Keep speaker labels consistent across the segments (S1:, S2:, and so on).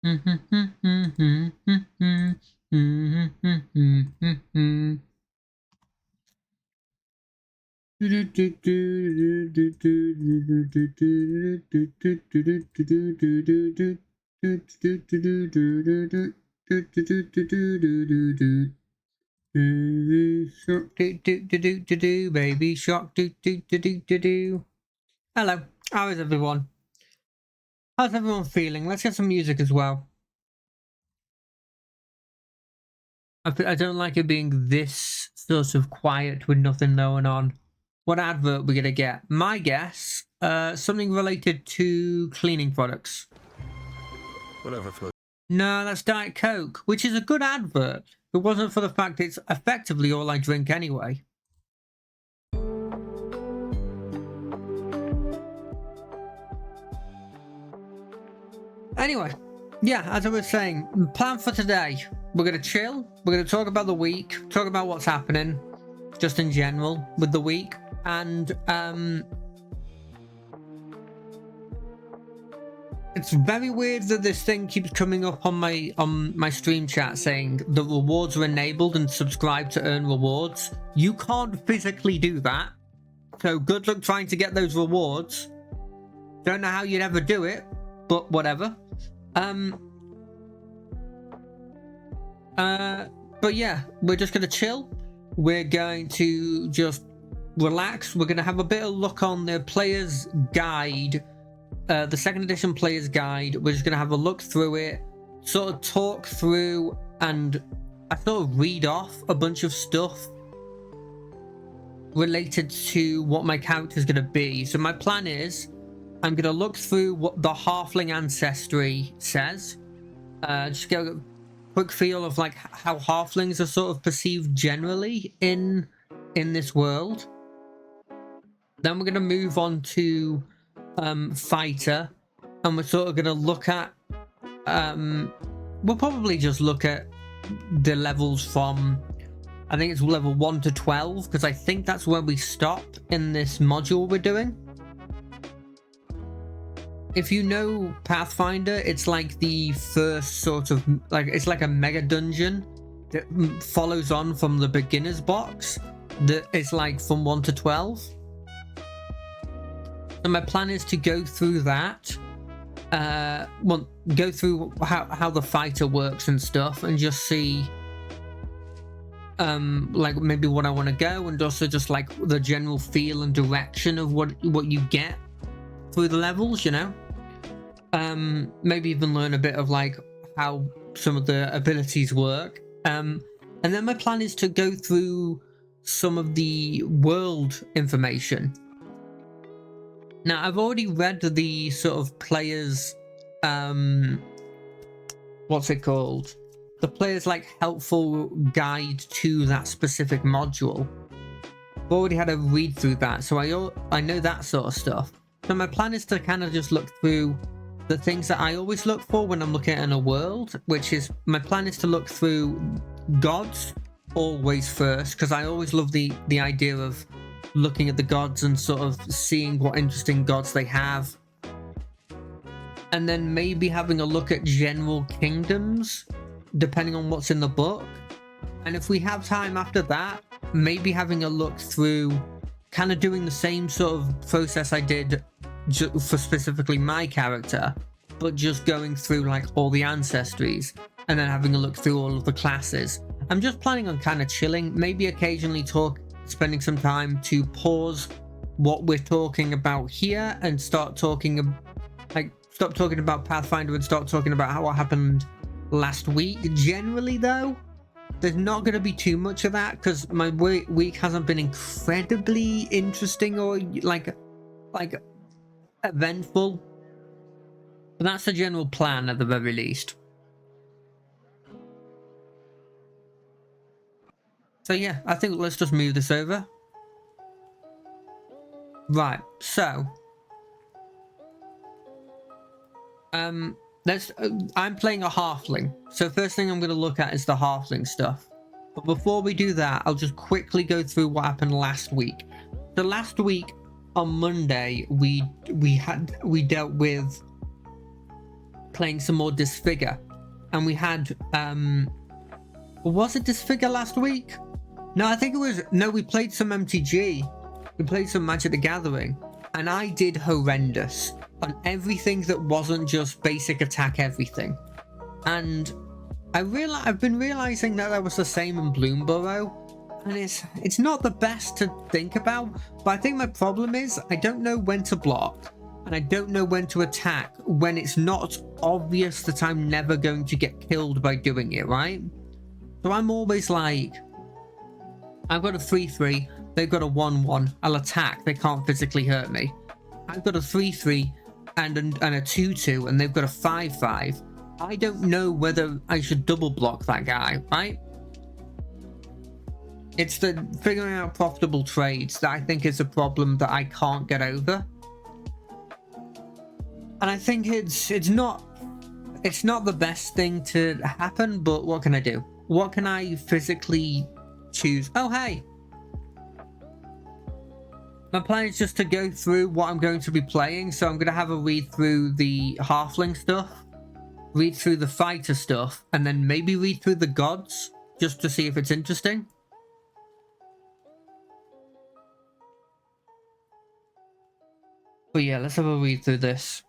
S1: Baby shark, Hello, how is everyone? How's everyone feeling? Let's get some music as well. I don't like it being this sort of quiet with nothing going on. What advert we gonna get? My guess, something related to cleaning products.
S2: Whatever floats.
S1: No, that's Diet Coke, which is a good advert. If it wasn't for the fact it's effectively all I drink anyway. Anyway, yeah, as I was saying, plan for today. We're going to chill. We're going to talk about the week, talk about what's happening, just in general with the week. And it's very weird that this thing keeps coming up on my stream chat saying the rewards are enabled and subscribe to earn rewards. You can't physically do that. So good luck trying to get those rewards. Don't know how you'd ever do it, but whatever. But yeah, we're just gonna chill. We're going to just relax. We're gonna have a bit of look on the player's guide, the second edition player's guide. We're just gonna have a look through it, sort of talk through, and I sort of read off a bunch of stuff related to what my character is gonna be. So my plan is, I'm going to look through what the halfling ancestry says. Just get a quick feel of like how halflings are sort of perceived generally in this world. Then we're going to move on to fighter, and we're sort of going to look at we'll probably just look at the levels from, I think it's level 1 to 12, because I think that's where we stop in this module we're doing. If you know Pathfinder, it's like the first sort of, like, it's like a mega dungeon that follows on from the beginner's box that is like from 1 to 12. So my plan is to go through that, well, go through how the fighter works and stuff, and just see like maybe what I want to go, and also just like the general feel and direction of what you get through the levels, you know. Maybe even learn a bit of like how some of the abilities work, and then my plan is to go through some of the world information. Now I've already read the sort of players, what's it called, the players like helpful guide to that specific module. I've already had a read through that, so I know that sort of stuff. So my plan is to kind of just look through the things that I always look for when I'm looking at a world, which is, my plan is to look through gods always first, because I always love the idea of looking at the gods and sort of seeing what interesting gods they have, and then maybe having a look at general kingdoms depending on what's in the book. And if we have time after that, maybe having a look through, kind of doing the same sort of process I did for specifically my character, but just going through like all the ancestries and then having a look through all of the classes. I'm just planning on kind of chilling, maybe occasionally spending some time to pause what we're talking about here and stop talking about Pathfinder and start talking about what happened last week. Generally though, there's not going to be too much of that, because my week hasn't been incredibly interesting or like eventful, but that's the general plan at the very least. So yeah, I think let's just move this over. Right, so I'm playing a halfling, so first thing I'm going to look at is the halfling stuff. But before we do that, I'll just quickly go through what happened last week. So last week on Monday, we dealt with playing some more Disfigure, and we had was it Disfigure last week? No, I think it was. No, we played some MTG. We played some Magic the Gathering, and I did horrendous on everything that wasn't just basic attack everything. And I've been realizing that was the same in Bloomborough, and it's not the best to think about. But I think my problem is I don't know when to block, and I don't know when to attack when it's not obvious that I'm never going to get killed by doing it, right? So I'm always like, I've got a 3/3, they've got a 1/1, I'll attack, they can't physically hurt me. I've got a 3/3 and a 2/2, and they've got a 5/5. I don't know whether I should double block that guy, right? It's the figuring out profitable trades that I think is a problem that I can't get over. And I think it's not the best thing to happen, but what can I do? What can I physically choose? Oh, hey! My plan is just to go through what I'm going to be playing, so I'm going to have a read through the Halfling stuff, read through the Fighter stuff, and then maybe read through the Gods, just to see if it's interesting. But yeah, let's have a read through this.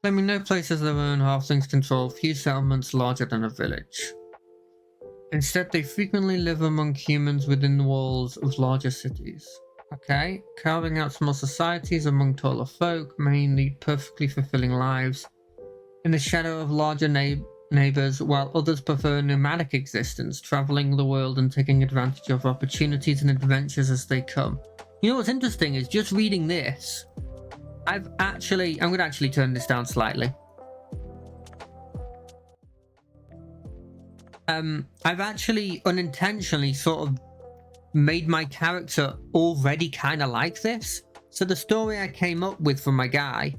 S1: Claiming no places of their own, Halflings control few settlements larger than a village. Instead, they frequently live among humans within the walls of larger cities. Okay, carving out small societies among taller folk, mainly perfectly fulfilling lives in the shadow of larger neighbours, while others prefer a nomadic existence, travelling the world and taking advantage of opportunities and adventures as they come. You know what's interesting is just reading this, I'm going to actually turn this down slightly. I've actually unintentionally sort of made my character already kind of like this. So the story I came up with for my guy,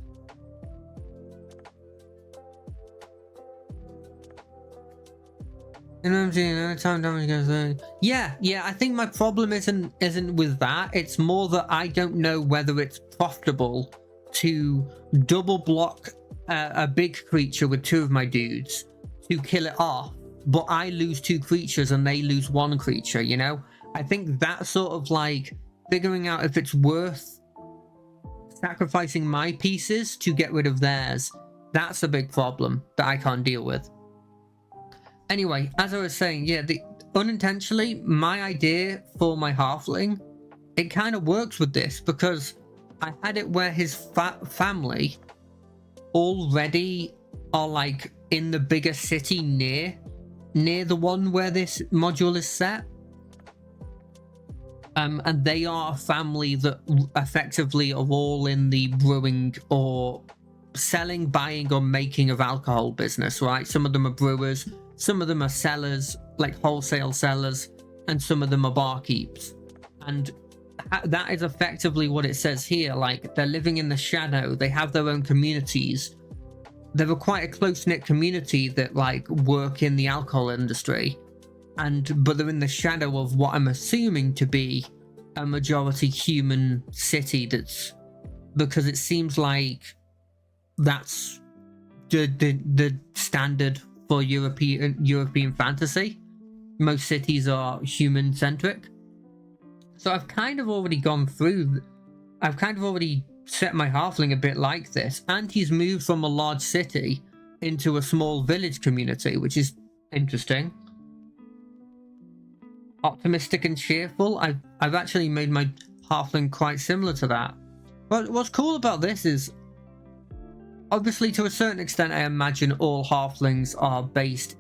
S1: time damage goes. Yeah, I think my problem isn't with that. It's more that I don't know whether it's profitable to double block a big creature with two of my dudes to kill it off, but I lose two creatures and they lose one creature, you know? I think that sort of like figuring out if it's worth sacrificing my pieces to get rid of theirs, that's a big problem that I can't deal with. Anyway, as I was saying, yeah, unintentionally, my idea for my halfling, it kind of works with this because I had it where his family already are like in the bigger city near the one where this module is set. And they are a family that effectively are all in the brewing or selling, buying, or making of alcohol business, right? Some of them are brewers, some of them are sellers, like wholesale sellers, and some of them are barkeeps. And that is effectively what it says here. Like, they're living in the shadow, they have their own communities. They're quite a close-knit community that like work in the alcohol industry. But they're in the shadow of what I'm assuming to be a majority human city. Because it seems like that's the standard for European fantasy. Most cities are human centric. So I've kind of already gone through. I've kind of already set my halfling a bit like this, and he's moved from a large city into a small village community, which is interesting. Optimistic and cheerful. I've actually made my halfling quite similar to that. But what's cool about this is, obviously to a certain extent, I imagine all halflings are based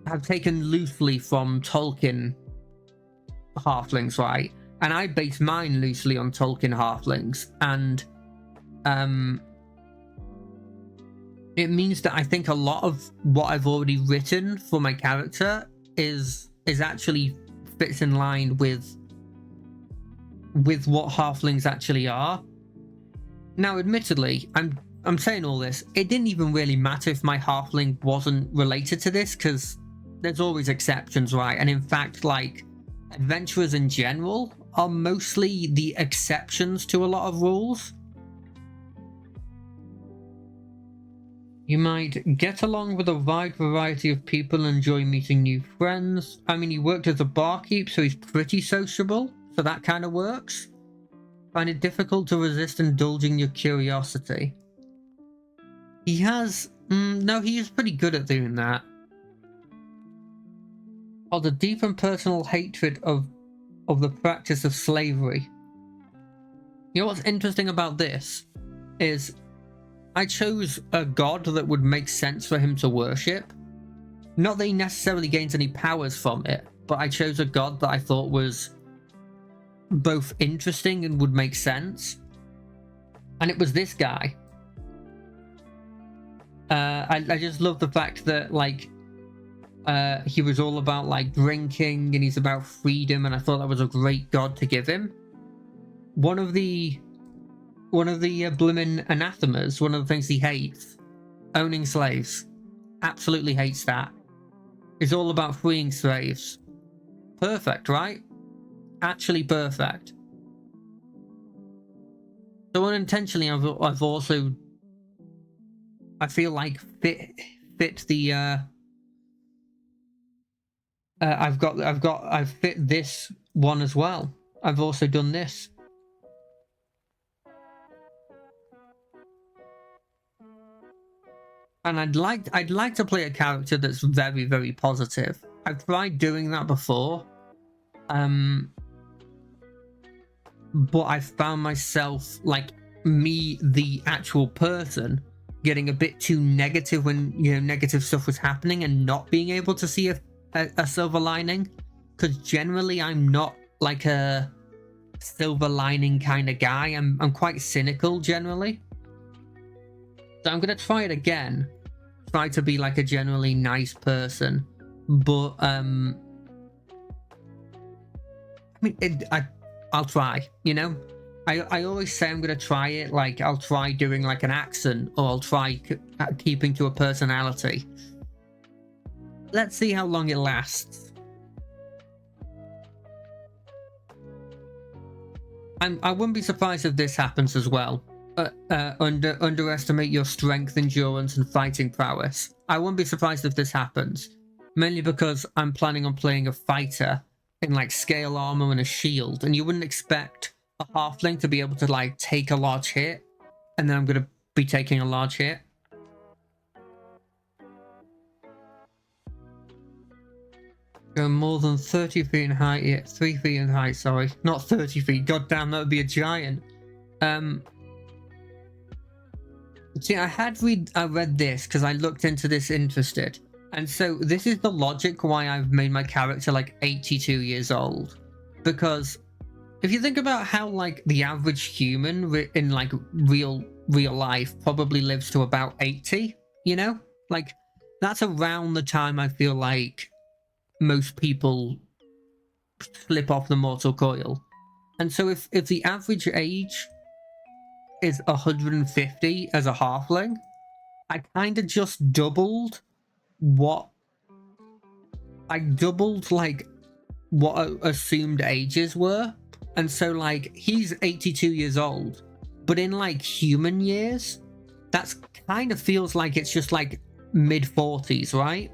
S1: have taken loosely from Tolkien halflings, right? And I base mine loosely on Tolkien halflings, and it means that I think a lot of what I've already written for my character is actually fits in line with what halflings actually are. Now, admittedly, I'm saying all this, it didn't even really matter if my halfling wasn't related to this, because there's always exceptions, right? And in fact, like, adventurers in general are mostly the exceptions to a lot of rules. You might get along with a wide variety of people and enjoy meeting new friends. I mean, he worked as a barkeep, so he's pretty sociable, so that kind of works. Find it difficult to resist indulging your curiosity. He has... no, he is pretty good at doing that. Or the deep and personal hatred of the practice of slavery. You know what's interesting about this is I chose a god that would make sense for him to worship. Not that he necessarily gains any powers from it, but I chose a god that I thought was both interesting and would make sense. And it was this guy. I just love the fact that, like, he was all about, like, drinking, and he's about freedom, and I thought that was a great god to give him. One of the blimmin' anathemas, one of the things he hates, owning slaves. Absolutely hates that. It's all about freeing slaves. Perfect, right? Actually perfect. So unintentionally, I've also, I feel like fit the I've fit this one as well. I've also done this. And I'd like to play a character that's very, very positive. I've tried doing that before. But I found myself, like, me, the actual person, getting a bit too negative when, you know, negative stuff was happening and not being able to see a silver lining. Because generally I'm not like a silver lining kind of guy. I'm quite cynical generally. So I'm going to try it again. Try to be like a generally nice person. But, I mean, I'll try, you know? I always say I'm going to try it. Like, I'll try doing like an accent, or I'll try keeping to a personality. Let's see how long it lasts. I wouldn't be surprised if this happens as well. Underestimate your strength, endurance, and fighting prowess. I wouldn't be surprised if this happens. Mainly because I'm planning on playing a fighter in like scale armor and a shield, and you wouldn't expect a halfling to be able to like take a large hit, and then I'm going to be taking a large hit. Go more than 30 feet in height, yeah, 3 feet in height, sorry. Not 30 feet, god damn, that would be a giant. See, I read this because I looked into this interested. And so this is the logic why I've made my character like 82 years old. Because if you think about how like the average human in like real life probably lives to about 80, you know? Like that's around the time I feel like most people slip off the mortal coil. And so if the average age is 150 as a halfling, I kind of just doubled like what assumed ages were. And so like he's 82 years old, but in like human years, that's kind of feels like it's just like mid 40s, right?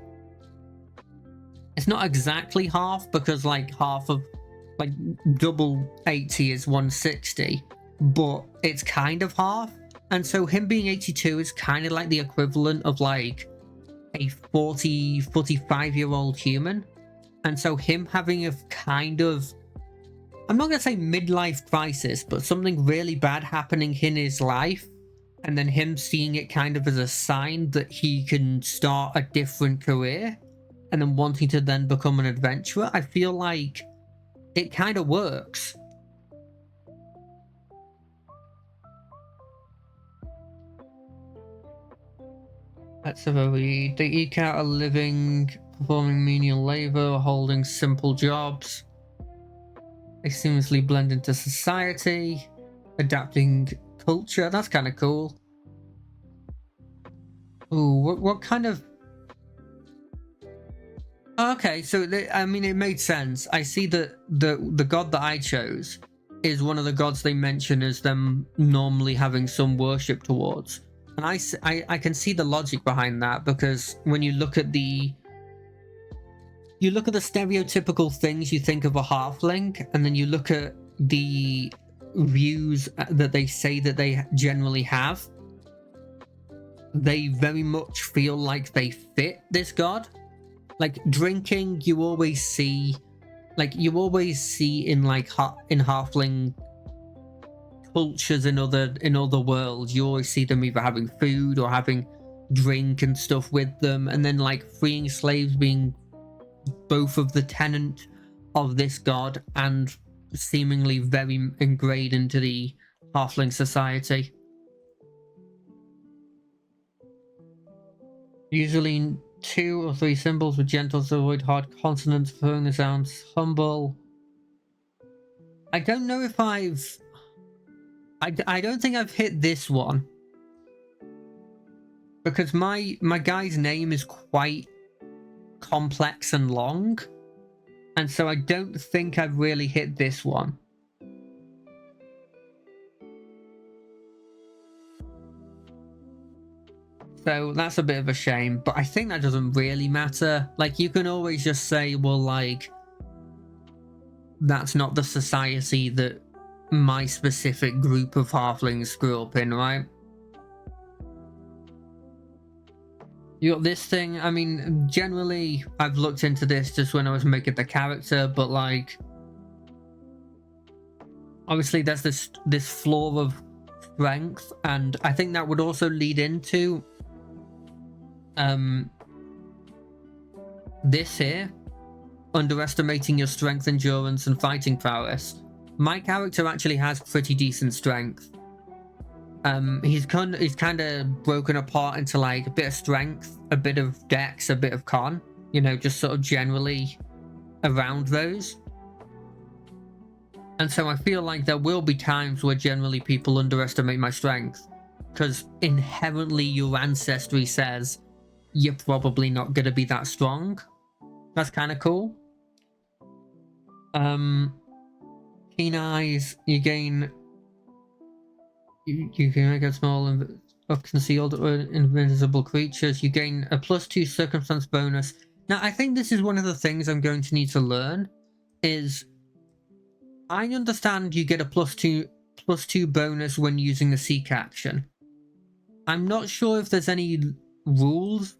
S1: It's not exactly half, because like half of like double 80 is 160, but it's kind of half. And so him being 82 is kind of like the equivalent of like a 45-year-old human. And so him having a kind of, I'm not going to say midlife crisis, but something really bad happening in his life, and then him seeing it kind of as a sign that he can start a different career, and then wanting to then become an adventurer, I feel like it kind of works. Let's have a read. They eke out a living performing menial labor or holding simple jobs. They seamlessly blend into society, adapting culture. That's kind of cool. Ooh, what kind of... Okay, so I mean, it made sense. I see that the god that I chose is one of the gods they mention as them normally having some worship towards. And I can see the logic behind that, because when you look at the stereotypical things you think of a halfling, and then you look at the views that they say that they generally have, they very much feel like they fit this god. Like drinking, you always see in like in halfling cultures in other worlds, you always see them either having food or having drink and stuff with them, and then like freeing slaves being both of the tenant of this god and seemingly very ingrained into the halfling society. Usually 2 or 3 symbols with gentle to avoid hard consonants, throwing the sounds humble. I don't know if I don't think I've hit this one, because my guy's name is quite complex and long, and so I don't think I've really hit this one. So that's a bit of a shame, but I think that doesn't really matter. Like, you can always just say, well, like, that's not the society that my specific group of halflings grew up in, right? You got this thing. I mean, generally, I've looked into this just when I was making the character, but like, obviously, there's this flaw of strength, and I think that would also lead into this here, underestimating your strength, endurance, and fighting prowess. My character actually has pretty decent strength. He's kind of broken apart into like a bit of strength, a bit of dex, a bit of con, you know, just sort of generally around those. And so I feel like there will be times where generally people underestimate my strength, because inherently your ancestry says you're probably not going to be that strong. That's kind of cool. Keen eyes, you gain... You can make a small of concealed or invisible creatures. You gain a +2 circumstance bonus. Now, I think this is one of the things I'm going to need to learn, is I understand you get a +2 bonus when using the seek action. I'm not sure if there's any rules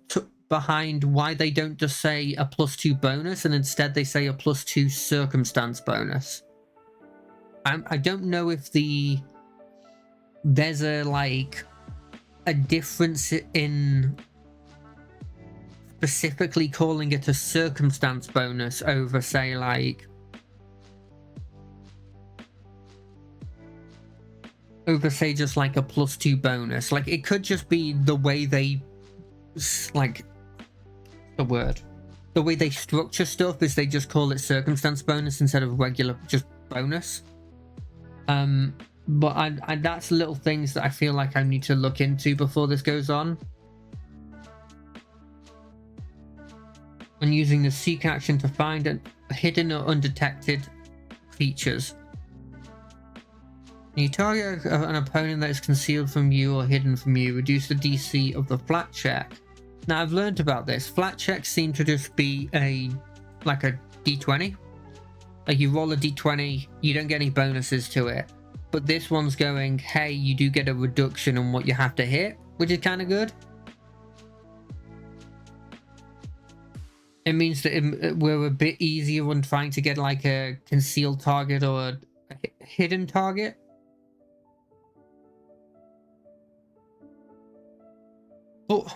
S1: behind why they don't just say a +2 bonus and instead they say a +2 circumstance bonus. I don't know if there's a difference in specifically calling it a circumstance bonus over, say, like just like a +2 bonus. Like, it could just be the way they the way they structure stuff is they just call it circumstance bonus instead of regular just bonus. But I that's little things that I feel like I need to look into before this goes on. And using the seek action to find hidden or undetected features. When you target an opponent that is concealed from you or hidden from you, reduce the DC of the flat check. Now, I've learned about this. Flat checks seem to just be a d20. Like, you roll a d20, you don't get any bonuses to it. But this one's going, hey, you do get a reduction on what you have to hit, which is kind of good. It means that we're a bit easier when trying to get like a concealed target or a hidden target. Oh.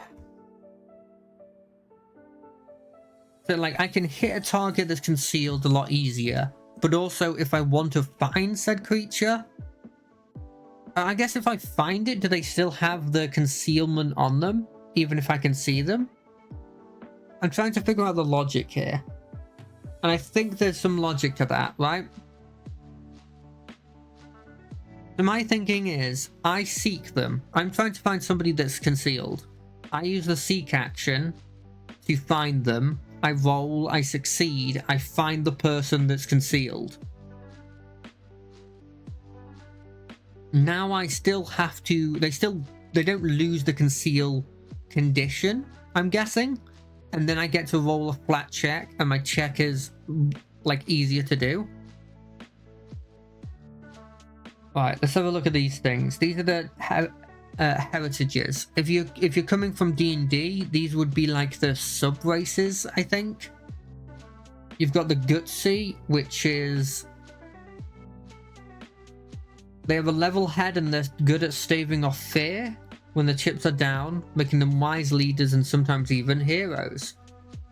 S1: So like, I can hit a target that's concealed a lot easier. But also, if I want to find said creature, I guess if I find it, do they still have the concealment on them, even if I can see them? I'm trying to figure out the logic here. And I think there's some logic to that, right? So my thinking is, I seek them. I'm trying to find somebody that's concealed. I use the seek action to find them. I roll, I succeed, I find the person that's concealed. Now I still have to, they still they don't lose the conceal condition, I'm guessing. And then I get to roll a flat check, and my check is like easier to do. All right, let's have a look at these things. These are the heritages. If you're coming from D&D, these would be like the sub races, I think. You've got the gutsy, which is they have a level head and they're good at staving off fear when the chips are down, making them wise leaders and sometimes even heroes.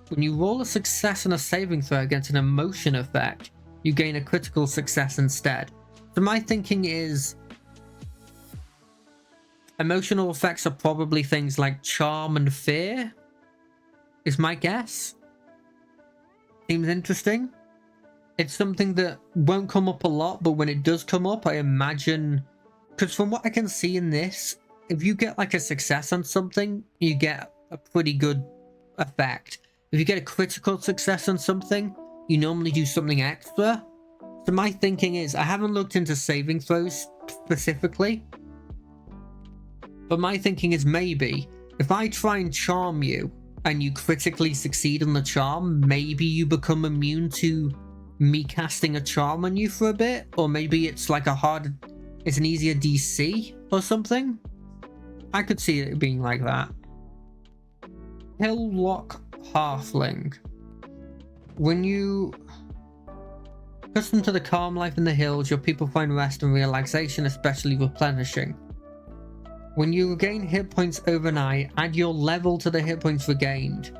S1: When you roll a success on a saving throw against an emotion effect, you gain a critical success instead. So my thinking is emotional effects are probably things like charm and fear, is my guess. Seems interesting. It's something that won't come up a lot, but when it does come up, I imagine, because from what I can see in this, if you get like a success on something, you get a pretty good effect. If you get a critical success on something, you normally do something extra. So my thinking is, I haven't looked into saving throws specifically, but my thinking is maybe if I try and charm you and you critically succeed on the charm, maybe you become immune to me casting a charm on you for a bit, or maybe it's like it's an easier DC or something. I could see it being like that. Hilllock Halfling. When you accustomed to the calm life in the hills, your people find rest and relaxation especially replenishing. When you regain hit points overnight, add your level to the hit points regained.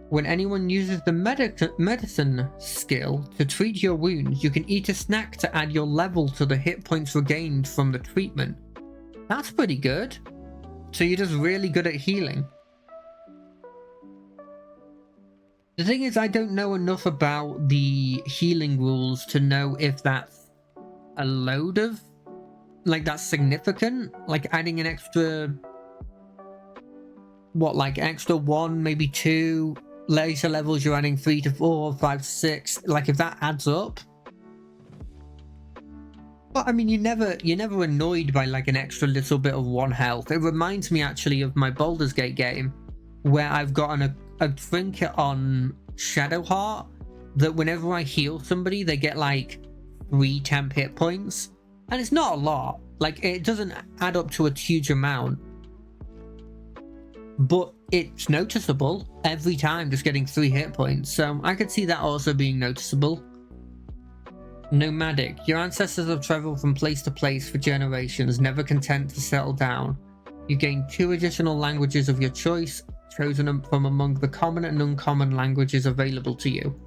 S1: When anyone uses the medicine skill to treat your wounds, you can eat a snack to add your level to the hit points regained from the treatment. That's pretty good. So you're just really good at healing. The thing is, I don't know enough about the healing rules to know if that's a load of, like, that's significant. Like adding an extra, what, like extra 1, maybe 2 later levels, you're adding 3 to 4, 5 to 6. Like if that adds up. But I mean, you're never annoyed by like an extra little bit of 1 health. It reminds me actually of my Baldur's Gate game, where I've gotten a trinket on Shadowheart that whenever I heal somebody, they get like 3 temp hit points. And it's not a lot. Like, it doesn't add up to a huge amount. But it's noticeable every time, just getting 3 hit points. So I could see that also being noticeable. Nomadic. Your ancestors have traveled from place to place for generations, never content to settle down. You gain 2 additional languages of your choice, chosen from among the common and uncommon languages available to you.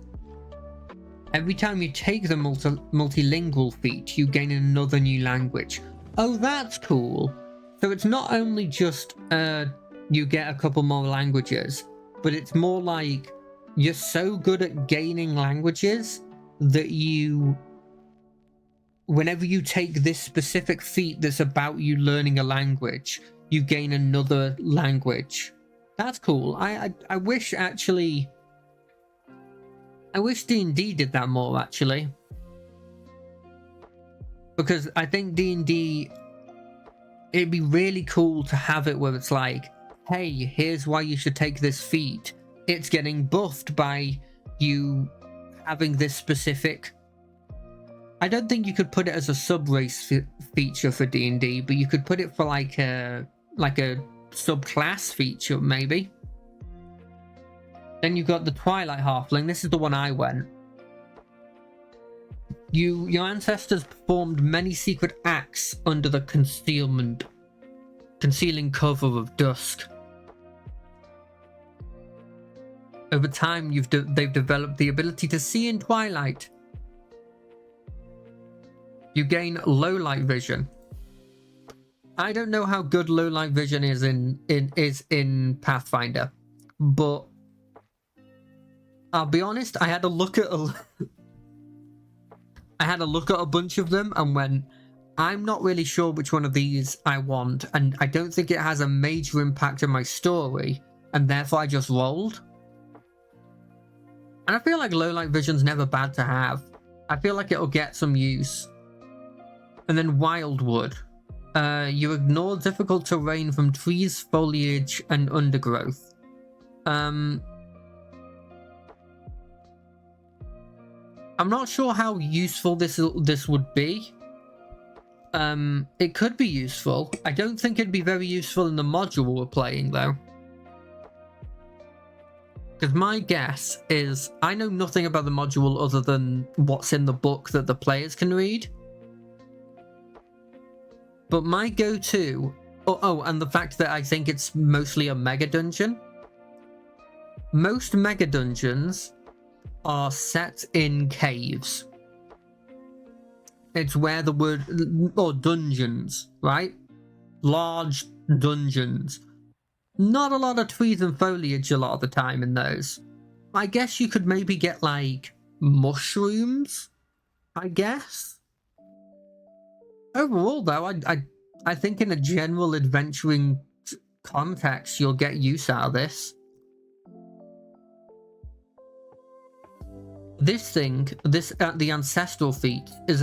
S1: Every time you take the multilingual feat, you gain another new language. Oh, that's cool. So it's not only just you get a couple more languages, but it's more like you're so good at gaining languages that whenever you take this specific feat that's about you learning a language, you gain another language. That's cool. I wish actually... I wish D&D did that more, actually. Because I think D&D... it'd be really cool to have it where it's like, hey, here's why you should take this feat. It's getting buffed by you having this specific... I don't think you could put it as a sub-race feature for D&D, but you could put it for like a subclass feature, maybe. Then you've got the Twilight Halfling. This is the one I went. Your ancestors performed many secret acts under the concealing cover of dusk. Over time, they've developed the ability to see in twilight. You gain low light vision. I don't know how good low light vision is in Pathfinder, but I'll be honest, I had a look at a bunch of them and went, I'm not really sure which one of these I want, and I don't think it has a major impact on my story, and therefore I just rolled. And I feel like low light vision's never bad to have. I feel like it'll get some use. And then Wildwood. You ignore difficult terrain from trees, foliage, and undergrowth. I'm not sure how useful this would be. It could be useful. I don't think it'd be very useful in the module we're playing, though. Because my guess is, I know nothing about the module other than what's in the book that the players can read. But my go-to... Oh, and the fact that I think it's mostly a mega dungeon. Most mega dungeons are set in caves. It's where the word... Or dungeons, right? Large dungeons. Not a lot of trees and foliage a lot of the time in those. I guess you could maybe get, like, mushrooms, I guess. Overall, though, I think in a general adventuring context, you'll get use out of this. This thing, the ancestral feat, is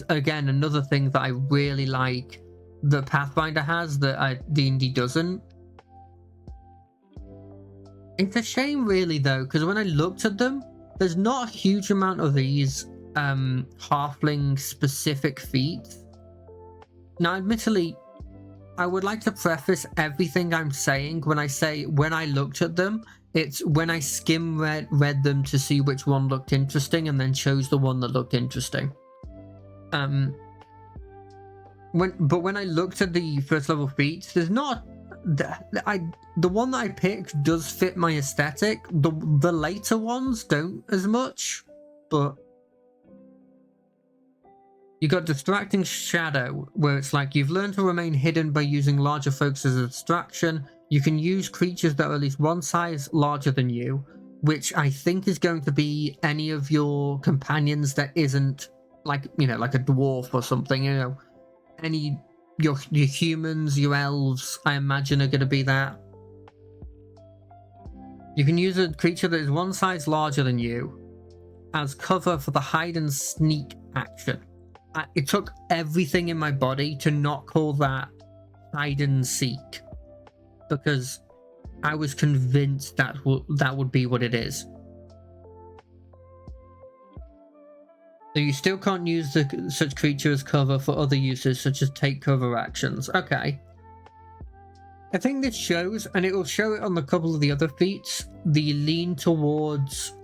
S1: again another thing that I really like that Pathfinder has that D&D doesn't. It's a shame, really, though, because when I looked at them, there's not a huge amount of these halfling-specific feats. Now, admittedly, I would like to preface everything I'm saying when I say when I looked at them, it's when I read them to see which one looked interesting and then chose the one that looked interesting. But when I looked at the first level feats, there's not... The one that I picked does fit my aesthetic. The later ones don't as much, but you got Distracting Shadow, where it's like you've learned to remain hidden by using larger folks as a distraction. You can use creatures that are at least one size larger than you, which I think is going to be any of your companions that isn't like, you know, like a dwarf or something, you know, any your humans, your elves, I imagine are going to be that. You can use a creature that is one size larger than you as cover for the hide and sneak action. It took everything in my body to not call that hide and seek, because I was convinced that would be what it is. So you still can't use such creature as cover for other uses, such as take cover actions. Okay. I think this shows, and it will show it on a couple of the other feats, the lean towards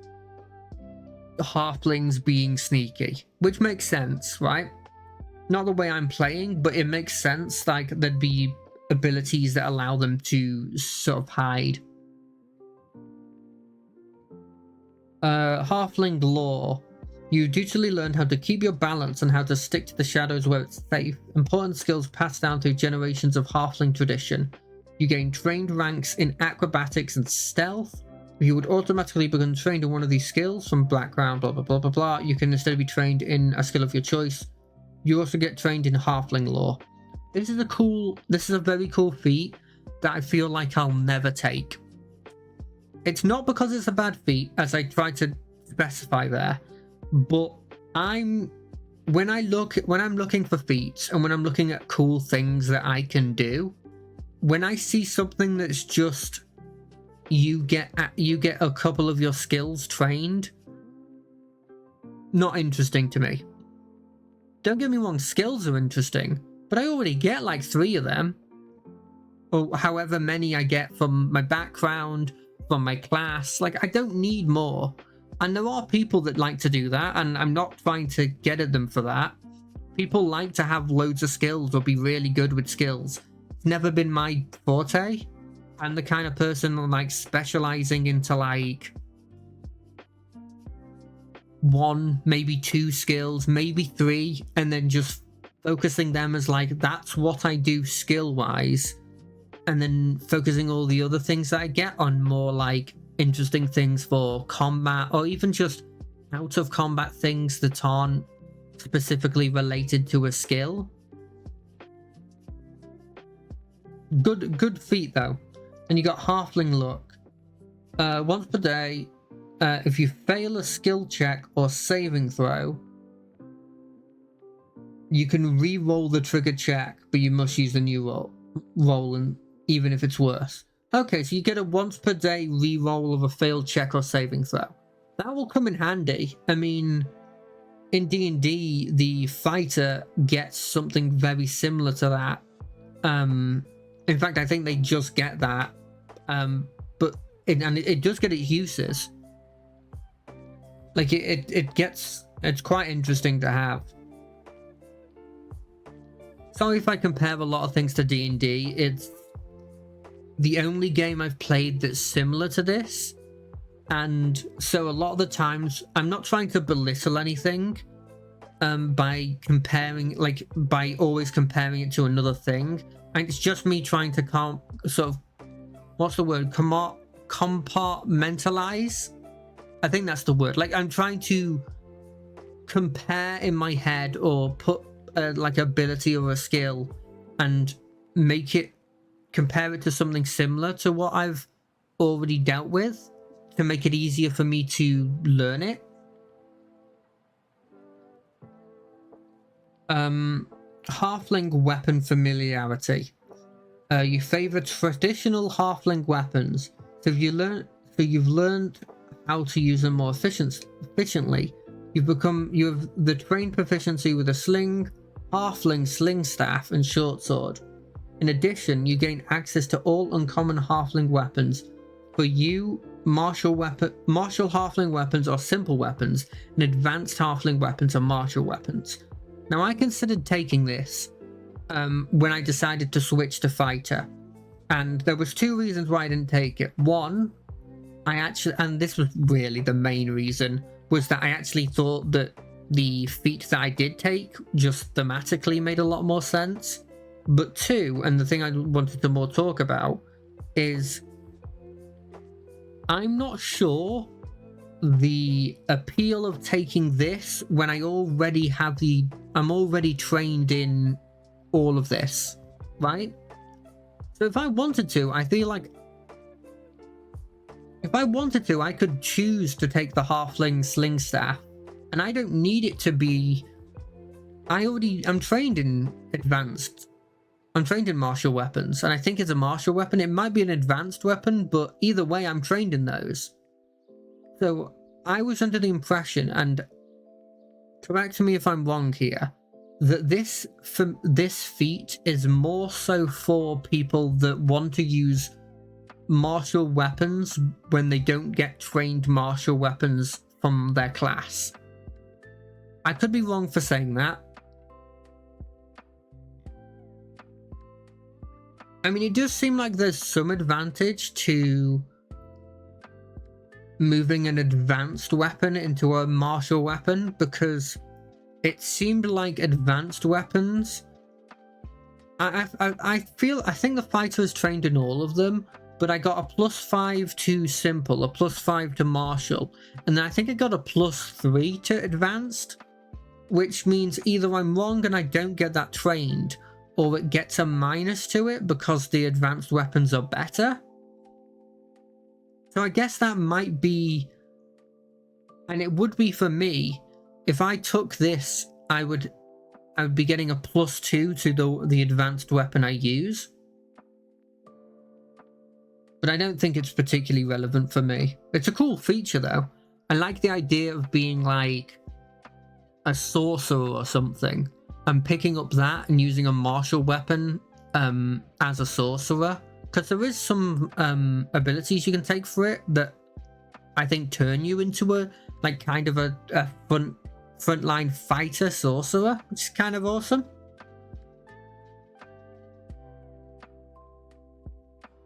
S1: halflings being sneaky, which makes sense, right? Not the way I'm playing, but it makes sense. Like, there'd be abilities that allow them to sort of hide. Halfling lore. You dutifully learn how to keep your balance and how to stick to the shadows where it's safe. Important skills passed down through generations of halfling tradition. You gain trained ranks in acrobatics and stealth. If you would automatically become trained in one of these skills from background, blah, blah, blah, blah, blah, you can instead be trained in a skill of your choice. You also get trained in halfling lore. This is a very cool feat that I feel like I'll never take. It's not because it's a bad feat, as I tried to specify there, but when I'm looking for feats and when I'm looking at cool things that I can do, when I see something that's just you get a couple of your skills trained, not interesting to me. Don't get me wrong, skills are interesting, but I already get like 3 of them, or however many I get from my background, from my class. Like, I don't need more. And there are people that like to do that, and I'm not trying to get at them for that. People like to have loads of skills or be really good with skills. It's never been my forte. I'm the kind of person like specializing into like 1, maybe 2 skills, maybe 3, and then just focusing them as like, that's what I do skill wise, and then focusing all the other things that I get on more like interesting things for combat, or even just out of combat things that aren't specifically related to a skill. Good feat though. And you got halfling luck. Once per day, if you fail a skill check or saving throw, you can re-roll the trigger check, but you must use the new roll, and even if it's worse. Okay, so you get a once per day re-roll of a failed check or saving throw. That will come in handy. I mean, in D&D, the fighter gets something very similar to that. In fact, I think they just get that. But it does get its uses. Like it's quite interesting to have. Sorry if I compare a lot of things to D&D. It's the only game I've played that's similar to this. And so a lot of the times, I'm not trying to belittle anything by comparing, like by always comparing it to another thing. And it's just me trying to sort of, what's the word? Compartmentalize? I think that's the word. Like I'm trying to compare in my head or put like ability or a skill and compare it to something similar to what I've already dealt with to make it easier for me to learn it. Halfling weapon familiarity. You favor traditional halfling weapons. So you've learned how to use them more efficiently. You have the trained proficiency with a sling, halfling sling staff, and short sword. In addition, you gain access to all uncommon halfling weapons. For you, martial halfling weapons are simple weapons, and advanced halfling weapons are martial weapons. Now, I considered taking this when I decided to switch to fighter, and there was two reasons why I didn't take it. One, and this was really the main reason, was that I actually thought that the feat that I did take just thematically made a lot more sense. But two, and the thing I wanted to more talk about, is I'm not sure the appeal of taking this when I'm already trained in all of this, right? So if I wanted to, I feel like if I wanted to, I could choose to take the halfling sling staff, and I don't need it to be. I'm trained in advanced. I'm trained in martial weapons, and I think it's a martial weapon. It might be an advanced weapon, but either way, I'm trained in those. So I was under the impression, and correct me if I'm wrong here, that this feat is more so for people that want to use martial weapons when they don't get trained martial weapons from their class. I could be wrong for saying that. I mean, it does seem like there's some advantage to moving an advanced weapon into a martial weapon, because it seemed like advanced weapons. I think the fighter is trained in all of them, but I got a +5 to simple, a +5 to martial, and then I think I got a +3 to advanced, which means either I'm wrong and I don't get that trained, or it gets a minus to it because the advanced weapons are better. So I guess that might be, and it would be for me, if I took this, I would be getting a +2 to the advanced weapon I use. But I don't think it's particularly relevant for me. It's a cool feature though. I like the idea of being like a sorcerer or something, and picking up that and using a martial weapon as a sorcerer, because there is some abilities you can take for it that I think turn you into a kind of a frontline fighter sorcerer, which is kind of awesome.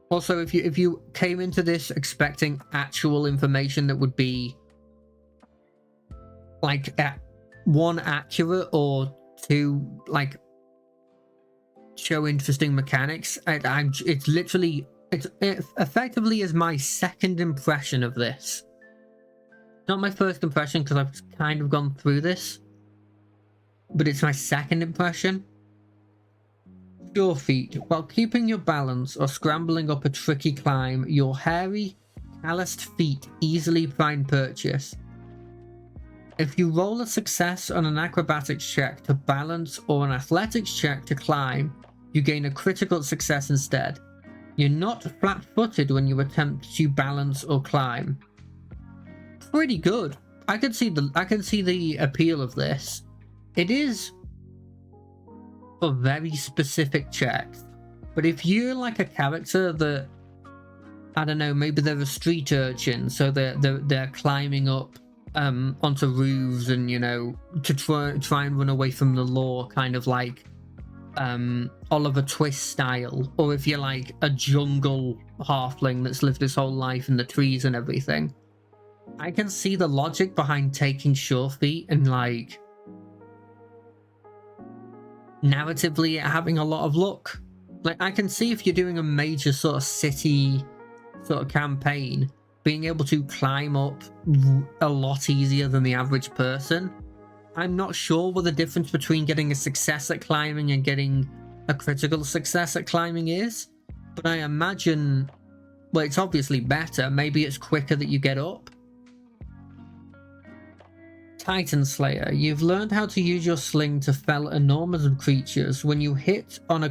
S1: Also, if you came into this expecting actual information that would be like one, accurate, or two, like show interesting mechanics, it effectively is my second impression of this. Not my first impression, because I've kind of gone through this, but it's my second impression. Sure feat. While keeping your balance or scrambling up a tricky climb, your hairy, calloused feet easily find purchase. If you roll a success on an acrobatics check to balance or an athletics check to climb, you gain a critical success instead. You're not flat-footed when you attempt to balance or climb. Pretty good. I can see the appeal of this. It is for very specific checks. But if you're like a character that, I don't know, maybe they're a street urchin, so they're climbing up onto roofs and, you know, to try and run away from the law, kind of like Oliver Twist style, or if you're like a jungle halfling that's lived his whole life in the trees and everything, I can see the logic behind taking sure feet and like narratively having a lot of luck. Like, I can see if you're doing a major sort of city sort of campaign, being able to climb up a lot easier than the average person. I'm not sure what the difference between getting a success at climbing and getting a critical success at climbing is, but I imagine, well, it's obviously better. Maybe it's quicker that you get up. Titan Slayer. You've learned how to use your sling to fell enormous creatures. When you hit on an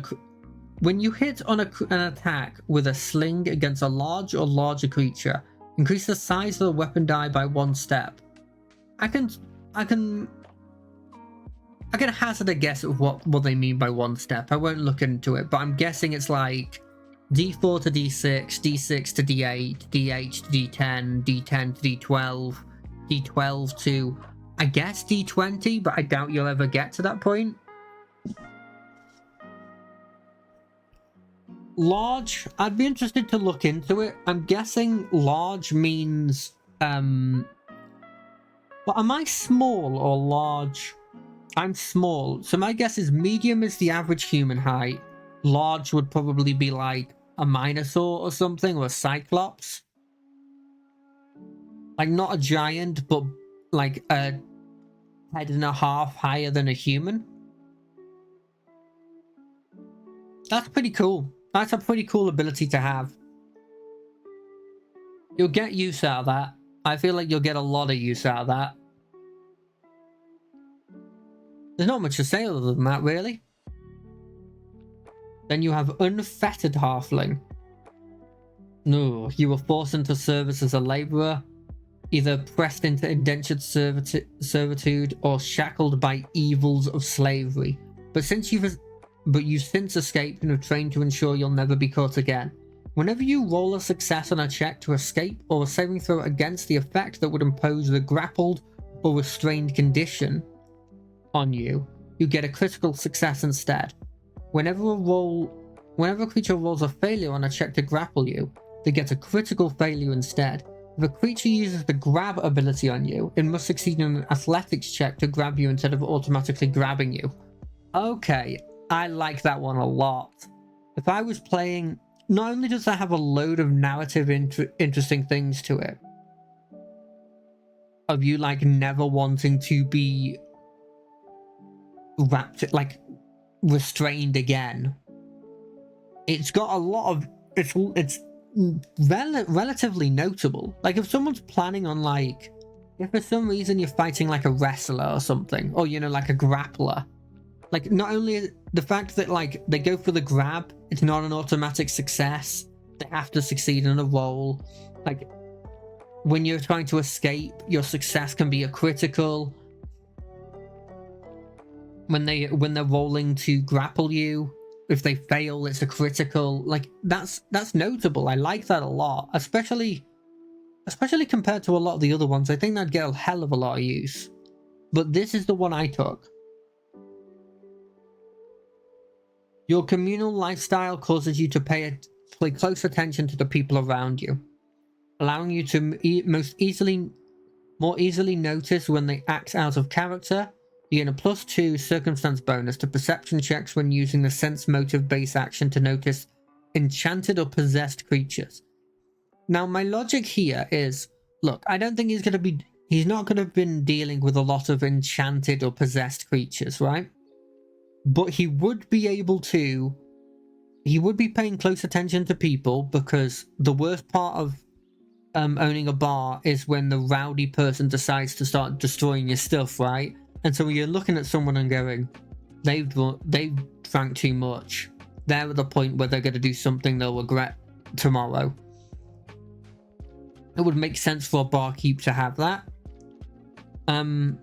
S1: attack with a sling against a large or larger creature, increase the size of the weapon die by 1 step. I can hazard a guess at what they mean by 1 step. I won't look into it, but I'm guessing it's like D4 to D6, D6 to D8, D8 to D10, D10 to D12, D12 to, I guess, D20, but I doubt you'll ever get to that point. Large, I'd be interested to look into it. I'm guessing large means, but am I small or large? I'm small, so my guess is medium is the average human height. Large would probably be like a Minotaur or something, or a Cyclops. Like, not a giant, but like a head and a half higher than a human. That's pretty cool. That's a pretty cool ability to have. You'll get use out of that. I feel like you'll get a lot of use out of that. There's not much to say other than that, really. Then you have Unfettered Halfling. No, you were forced into service as a labourer, either pressed into indentured servitude or shackled by evils of slavery. But you've since escaped and have trained to ensure you'll never be caught again. Whenever you roll a success on a check to escape or a saving throw against the effect that would impose the grappled or restrained condition on you, you get a critical success instead. Whenever a creature rolls a failure on a check to grapple you, they get a critical failure instead. If a creature uses the grab ability on you, it must succeed in an athletics check to grab you instead of automatically grabbing you. Okay, I like that one a lot. If I was playing, not only does that have a load of narrative interesting things to it, of you like never wanting to be wrapped, like restrained again. It's got a lot of, it's relatively notable. Like, if someone's planning on, like, if for some reason you're fighting like a wrestler or something, or, you know, like a grappler, like, not only the fact that like they go for the grab, it's not an automatic success, they have to succeed in a roll. Like, when you're trying to escape, your success can be a critical. When they're rolling to grapple you, if they fail, it's a critical. Like, that's notable. I like that a lot, especially compared to a lot of the other ones. I think that'd get a hell of a lot of use, but this is the one I took. Your communal lifestyle causes you to pay close attention to the people around you, allowing you to more easily notice when they act out of character. You gain a +2 circumstance bonus to perception checks when using the sense motive base action to notice enchanted or possessed creatures. Now, my logic here is, look, I don't think he's not going to have been dealing with a lot of enchanted or possessed creatures, right? But he would be paying close attention to people, because the worst part of owning a bar is when the rowdy person decides to start destroying your stuff, right? And so you're looking at someone and going, they've drank too much. They're at the point where they're going to do something they'll regret tomorrow. It would make sense for a barkeep to have that. And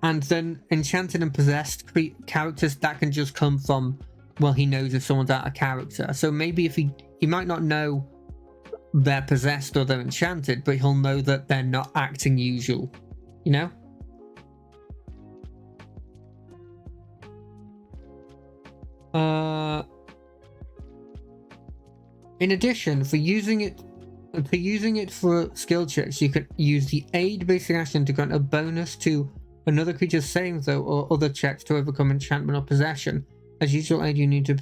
S1: then enchanted and possessed characters, that can just come from, well, he knows if someone's out of character. So maybe if he might not know they're possessed or they're enchanted, but he'll know that they're not acting usual, you know? In addition, for using it for skill checks, you can use the aid basic action to grant a bonus to another creature's saving throw or other checks to overcome enchantment or possession. As usual, aid you need to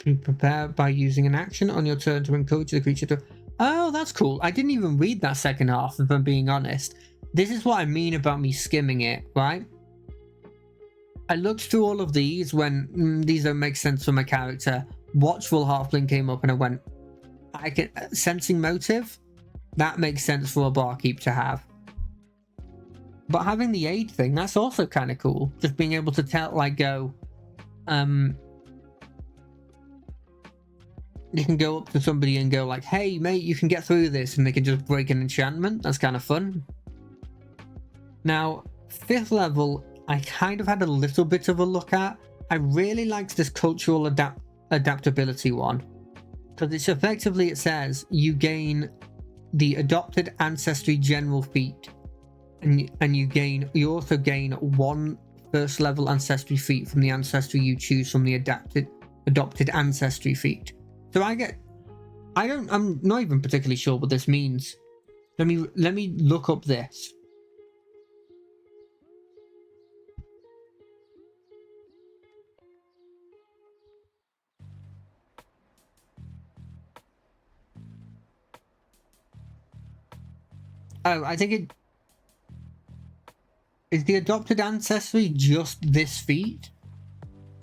S1: be prepared by using an action on your turn to encourage the creature to... Oh, that's cool. I didn't even read that second half, if I'm being honest. This is what I mean about me skimming it, right? I looked through all of these when these don't make sense for my character. Watchful Halfling came up and I went, I can... Sensing motive? That makes sense for a barkeep to have. But having the aid thing, that's also kind of cool. Just being able to tell, like, go... You can go up to somebody and go like, hey mate, you can get through this, and they can just break an enchantment. That's kind of fun. Now, 5th level, I kind of had a little bit of a look at. I really liked this cultural adaptability one. Because it's effectively, it says, you gain the adopted ancestry general feat. And you also gain 1 1st level ancestry feat from the ancestry you choose from the adopted ancestry feat. So I'm not even particularly sure what this means. Let me look up this. Oh, I think it is the adopted ancestry just this feat?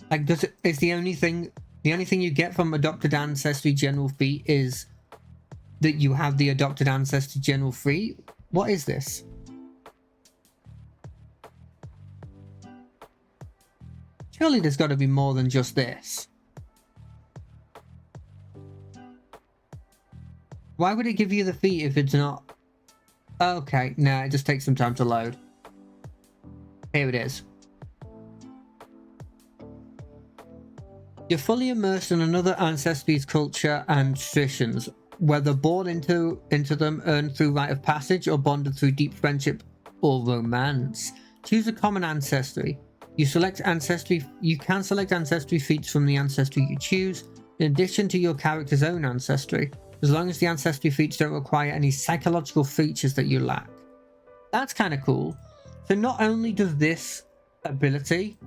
S1: Like, is the only thing you get from adopted ancestry general feat is that you have the adopted ancestry general feat? What is this? Surely there's got to be more than just this. Why would it give you the feat if it's not? Okay, no, it just takes some time to load. Here it is. You're fully immersed in another ancestry's culture and traditions, whether born into them, earned through rite of passage, or bonded through deep friendship or romance. Choose a common ancestry. You can select ancestry feats from the ancestry you choose, in addition to your character's own ancestry, as long as the ancestry feats don't require any psychological features that you lack. That's kind of cool. So not only does this ability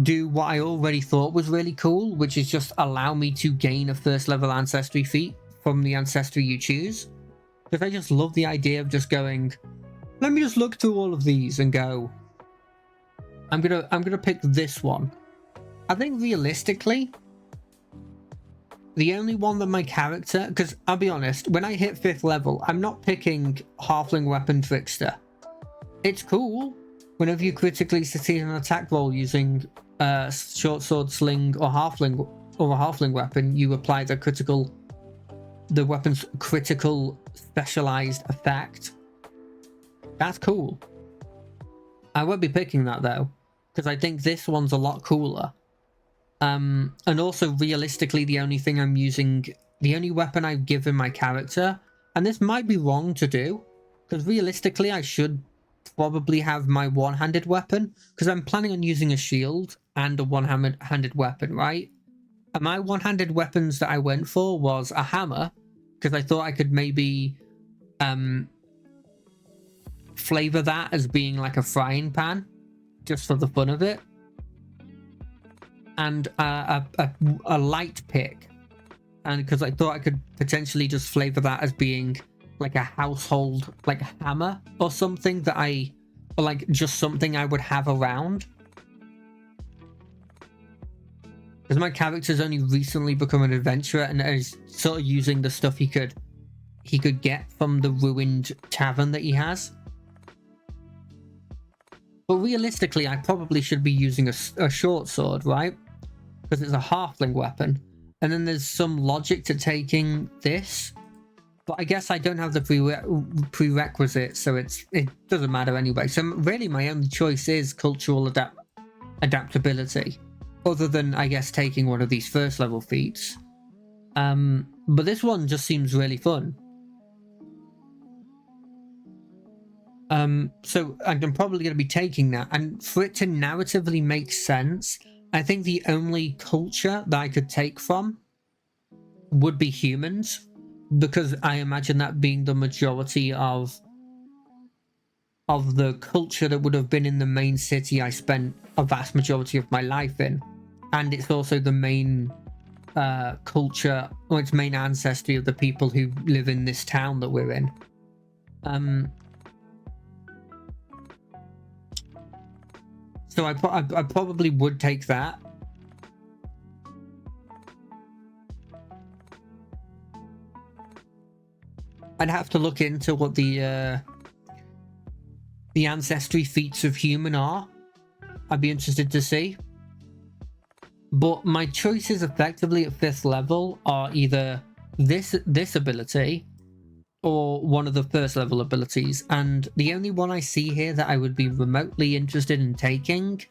S1: do what I already thought was really cool, which is just allow me to gain a 1st level ancestry feat from the ancestry you choose, because I just love the idea of just going, let me just look through all of these and go, I'm gonna pick this one. I think realistically, the only one that my character, because I'll be honest, when I hit 5th level, I'm not picking Halfling Weapon Trickster. It's cool. Whenever you critically succeed an attack roll using short sword, sling, or a halfling weapon, you apply the weapon's critical specialized effect. That's cool. I won't be picking that though, because I think this one's a lot cooler. And also realistically, the only weapon I've given my character, and this might be wrong to do, because realistically I should probably have my one-handed weapon, because I'm planning on using a shield and a one-handed weapon, right? And my one-handed weapons that I went for was a hammer, because I thought I could maybe flavor that as being like a frying pan, just for the fun of it, and a light pick, and because I thought I could potentially just flavor that as being like a household, like a hammer or something that or like just something I would have around. Because my character's only recently become an adventurer and is sort of using the stuff he could he could get from the ruined tavern that he has. But realistically, I probably should be using a short sword, right? Because it's a halfling weapon. And then there's some logic to taking this. But I guess I don't have the prerequisite, so it doesn't matter anyway. So really my only choice is cultural adaptability. Other than, I guess, taking one of these first level feats. But this one just seems really fun. So I'm probably going to be taking that. And for it to narratively make sense, I think the only culture that I could take from would be humans. Because I imagine that being the majority of the culture that would have been in the main city I spent a vast majority of my life in. And it's also the main culture, or its main ancestry of the people who live in this town that we're in. So I probably would take that. I'd have to look into what the ancestry feats of human are. I'd be interested to see. But my choices effectively at 5th level are either this ability or one of the first level abilities. And the only one I see here that I would be remotely interested in taking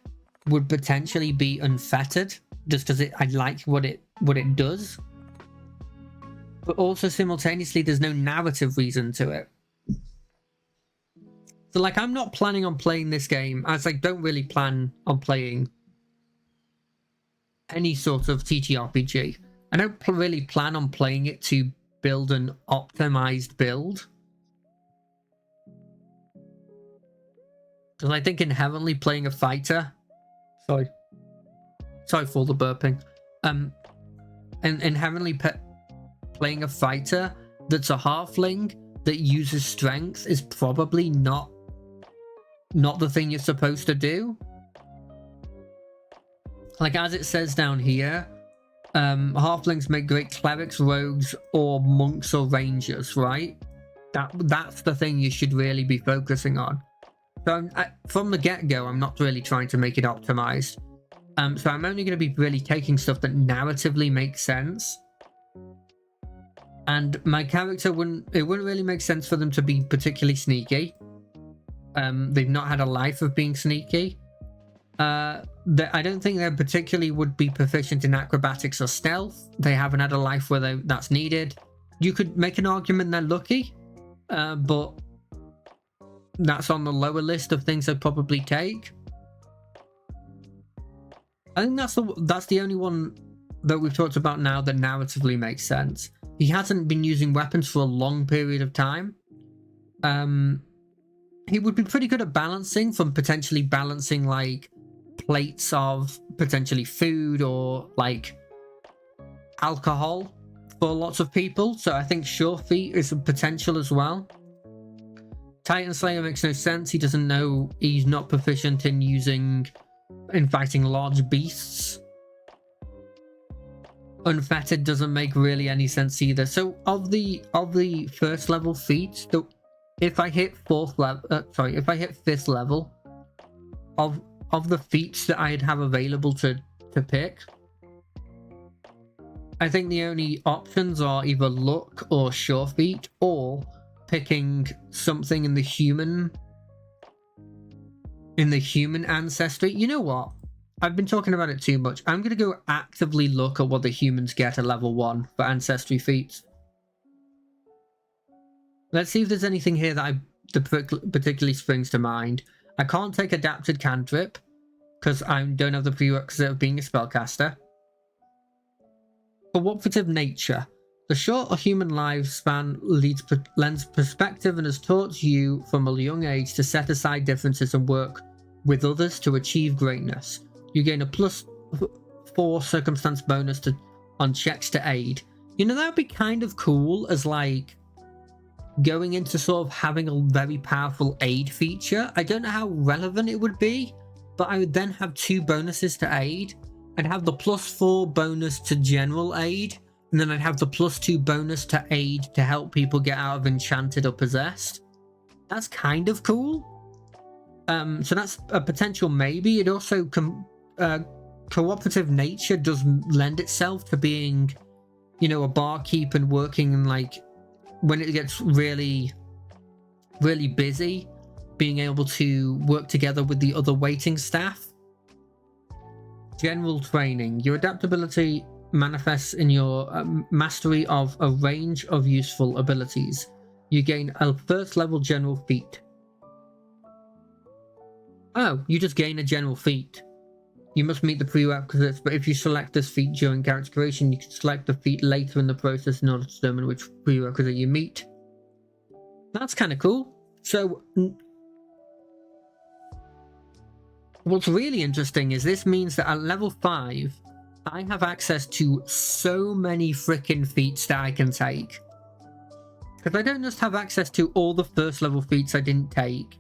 S1: would potentially be Unfettered, just because I like what it does. But also simultaneously, there's no narrative reason to it. So like, I'm not planning on playing this game, as I don't really plan on playing any sort of TTRPG. I don't really plan on playing it to build an optimized build. Because I think inherently playing a fighter... Sorry for the burping. And inherently playing a fighter that's a halfling that uses strength is probably not the thing you're supposed to do. Like, as it says down here, halflings make great clerics, rogues, or monks or rangers, right? That's the thing you should really be focusing on. So from the get-go, I'm not really trying to make it optimized. So I'm only going to be really taking stuff that narratively makes sense. And my character wouldn't really make sense for them to be particularly sneaky. They've not had a life of being sneaky. I don't think they particularly would be proficient in acrobatics or stealth. They haven't had a life where that's needed. You could make an argument they're lucky, but that's on the lower list of things I'd probably take. I think that's the only one that we've talked about now that narratively makes sense. He hasn't been using weapons for a long period of time. He would be pretty good at balancing, from potentially balancing like plates of potentially food or like alcohol for lots of people. So I think Sure Feet is a potential as well. Titan Slayer makes no sense. He doesn't know, he's not proficient in fighting large beasts. Unfettered doesn't make really any sense either. So of the first level feats, if I hit 5th level, of the feats that I'd have available to pick, I think the only options are either luck or Sure Feet, or picking something in the human ancestry. You know what? I've been talking about it too much. I'm going to go actively look at what the humans get at level 1 for ancestry feats. Let's see if there's anything here that particularly springs to mind. I can't take Adapted Cantrip because I don't have the prerequisite of being a spellcaster. Cooperative Nature. The shorter human lifespan lends perspective and has taught you from a young age to set aside differences and work with others to achieve greatness. You gain a +4 circumstance bonus on checks to aid. You know, that would be kind of cool as like going into sort of having a very powerful aid feature. I don't know how relevant it would be, but I would then have 2 bonuses to aid. I'd have the +4 bonus to general aid, And then I'd have the +2 bonus to aid to help people get out of enchanted or possessed. That's kind of cool. So that's a potential maybe. It also cooperative nature does lend itself to being, you know, a barkeep and working in, like, when it gets really, really busy, being able to work together with the other waiting staff. General training. Your adaptability manifests in your mastery of a range of useful abilities. You gain a first level general feat. Oh, you just gain a general feat. You must meet the prerequisites, but if you select this feat during character creation, you can select the feat later in the process in order to determine which prerequisite you meet. That's kind of cool. So, what's really interesting is this means that at level 5, I have access to so many freaking feats that I can take. Because I don't just have access to all the first level feats I didn't take.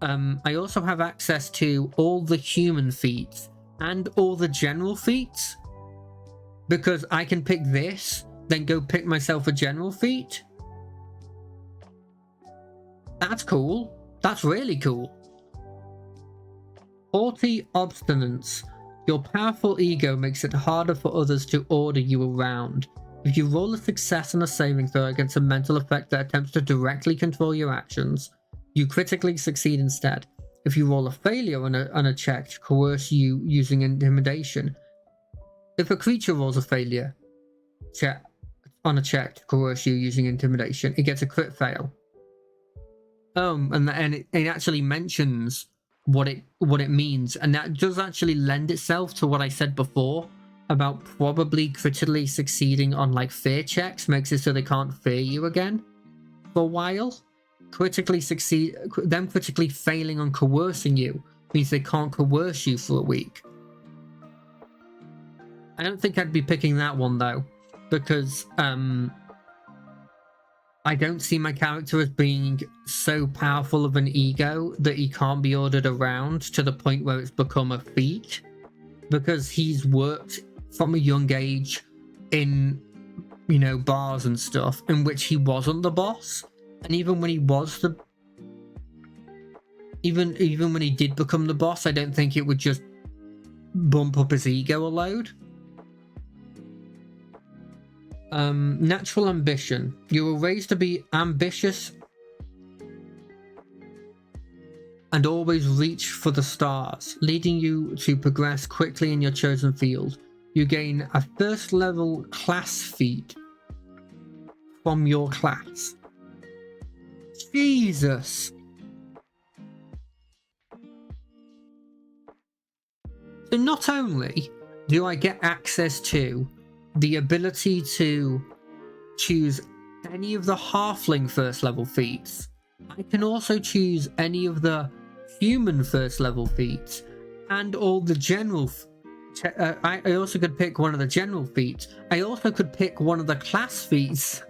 S1: I also have access to all the human feats and all the general feats. Because I can pick this, then go pick myself a general feat. That's cool. That's really cool. Haughty obstinance. Your powerful ego makes it harder for others to order you around. If you roll a success on a saving throw against a mental effect that attempts to directly control your actions, you critically succeed instead. If you roll a failure on a check to coerce you using intimidation. If a creature rolls a failure on a check to coerce you using intimidation, it gets a crit fail. And it actually mentions what it means, and that does actually lend itself to what I said before about probably critically succeeding on, like, fear checks makes it so they can't fear you again for a while. Critically failing on coercing you means they can't coerce you for a week. I don't think I'd be picking that one though, because I don't see my character as being so powerful of an ego that he can't be ordered around to the point where it's become a feat, because he's worked from a young age in, you know, bars and stuff in which he wasn't the boss. And even when he was even when he did become the boss, I don't think it would just bump up his ego a load. Natural ambition. You were raised to be ambitious and always reach for the stars, leading you to progress quickly in your chosen field. You gain a first level class feat from your class. Jesus. So not only do I get access to the ability to choose any of the halfling first level feats, I can also choose any of the human first level feats and all the general I also could pick one of the general feats. I also could pick one of the class feats.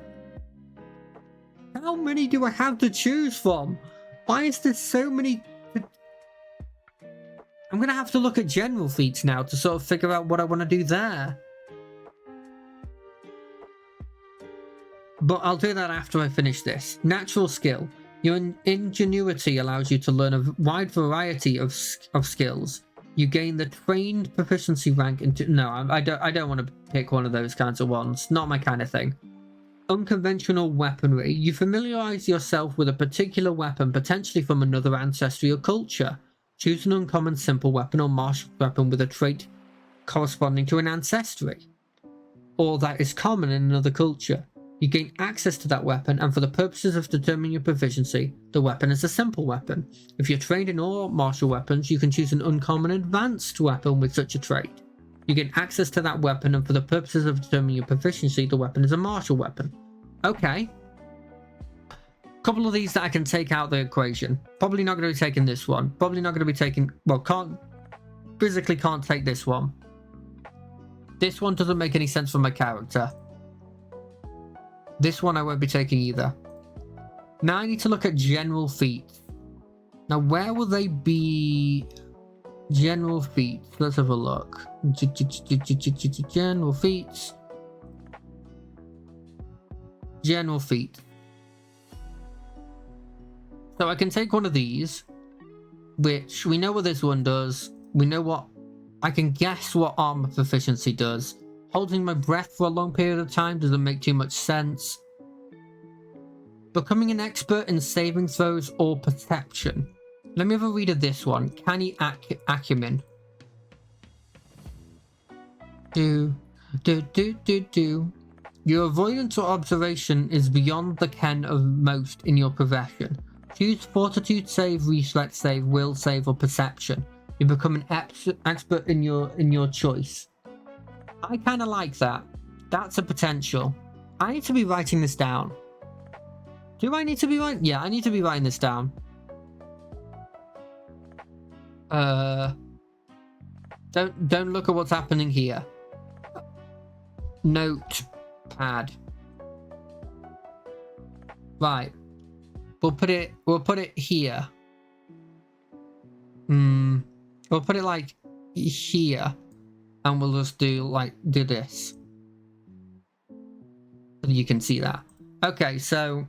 S1: How many do I have to choose from? Why is there so many? I'm gonna have to look at general feats now to sort of figure out what I want to do there. But I'll do that after I finish this. Natural skill. Your ingenuity allows you to learn a wide variety of skills. You gain the trained proficiency rank into... No, I don't want to pick one of those kinds of ones. Not my kind of thing. Unconventional weaponry. You familiarize yourself with a particular weapon, potentially from another ancestry or culture. Choose an uncommon simple weapon or martial weapon with a trait corresponding to an ancestry, or that is common in another culture. You gain access to that weapon, and for the purposes of determining your proficiency, the weapon is a simple weapon. If you're trained in all martial weapons, you can choose an uncommon advanced weapon with such a trait. You gain access to that weapon, and for the purposes of determining your proficiency, the weapon is a martial weapon. Okay. A couple of these that I can take out the equation. Probably not going to be taking this one. Probably not going to be taking... Well, physically can't take this one. This one doesn't make any sense for my character. This one I won't be taking either. Now I need to look at general feats. Now where will they be? General feats. Let's have a look. General feats. General feat. So I can take one of these, which we know what this one does. We know what... I can guess what armor proficiency does. Holding my breath for a long period of time doesn't make too much sense. Becoming an expert in saving throws or perception. Let me have a read of this one. Canny acumen. Your avoidance or observation is beyond the ken of most in your profession. Choose fortitude save, reflex save, will save, or perception. You become an expert in your choice. I kind of like that. That's a potential. I need to be writing this down. Do I need to be writing? Yeah, I need to be writing this down. Don't look at what's happening here. Notepad. Right. We'll put it here. We'll put it like here. And we'll just do this. So you can see that. Okay, so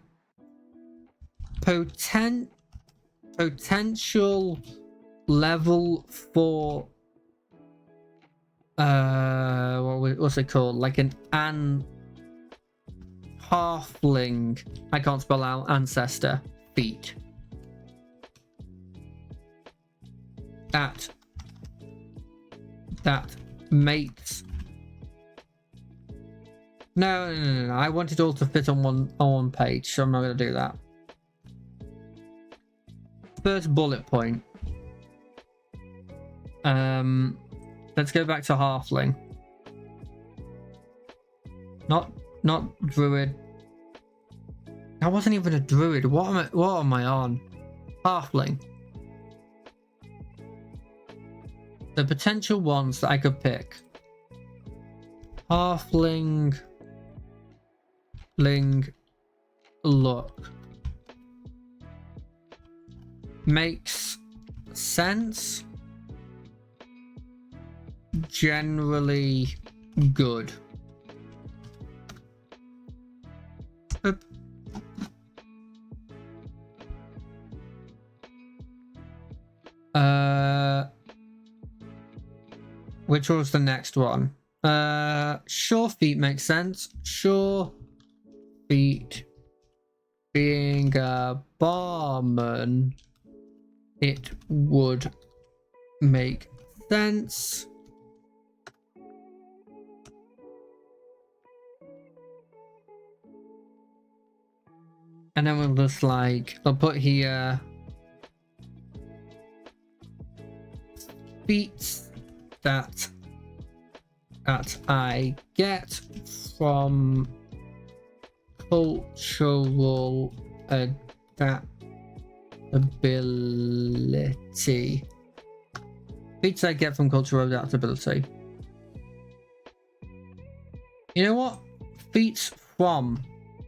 S1: potential level for what's it called? Like an halfling. I can't spell out ancestor feat. That makes no. I want it all to fit on one page, so I'm not going to do that. First bullet point. Let's go back to halfling. Not druid. I wasn't even a druid. What am I on? Halfling. The potential ones that I could pick. Halfling. Look. Makes sense. Generally good. Oop. Which was the next one? Sure feet makes sense. Sure feet being a barman, it would make sense. And then we'll just I'll put here feats that I get from cultural adaptability. Feats I get from cultural adaptability. You know what? Feats from.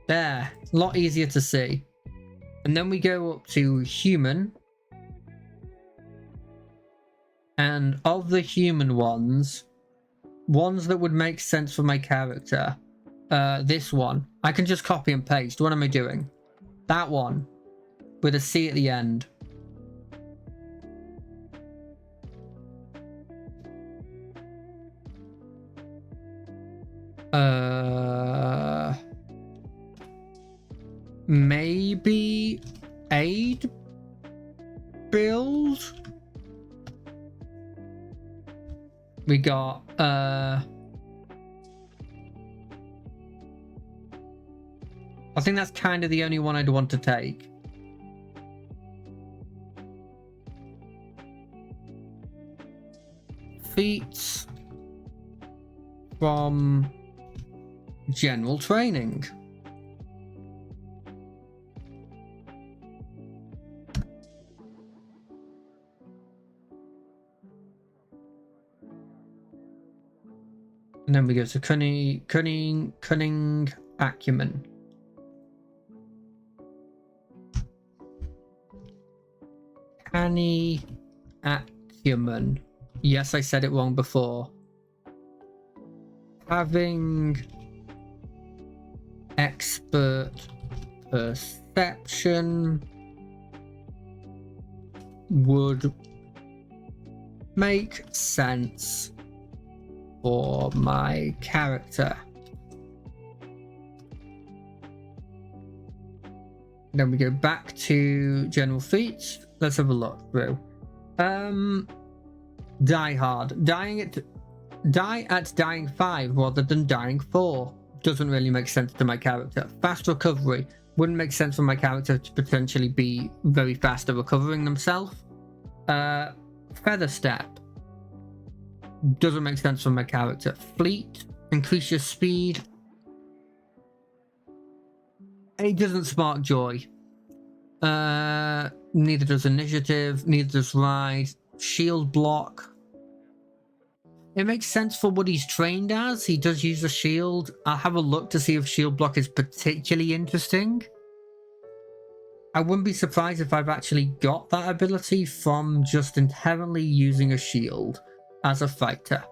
S1: There. A lot easier to see. And then we go up to human. And of the human ones that would make sense for my character, this one, I can just copy and paste. What am I doing? That one, with a C at the end. Maybe aid build? We got I think that's kind of the only one I'd want to take. Feats from general training. And then we go to cunning acumen. Canny acumen. Yes, I said it wrong before. Having expert perception would make sense for my character. Then we go back to general feats. Let's have a look through. Die hard. Die at dying 5 rather than dying 4. Doesn't really make sense to my character. Fast recovery. Wouldn't make sense for my character to potentially be very fast at recovering themselves. Feather step. Doesn't make sense for my character. Fleet. Increase your speed. It doesn't spark joy. Neither does initiative. Neither does ride. Shield block. It makes sense for what he's trained as. He does use a shield. I'll have a look to see if shield block is particularly interesting. I wouldn't be surprised if I've actually got that ability from just inherently using a shield as a fighter.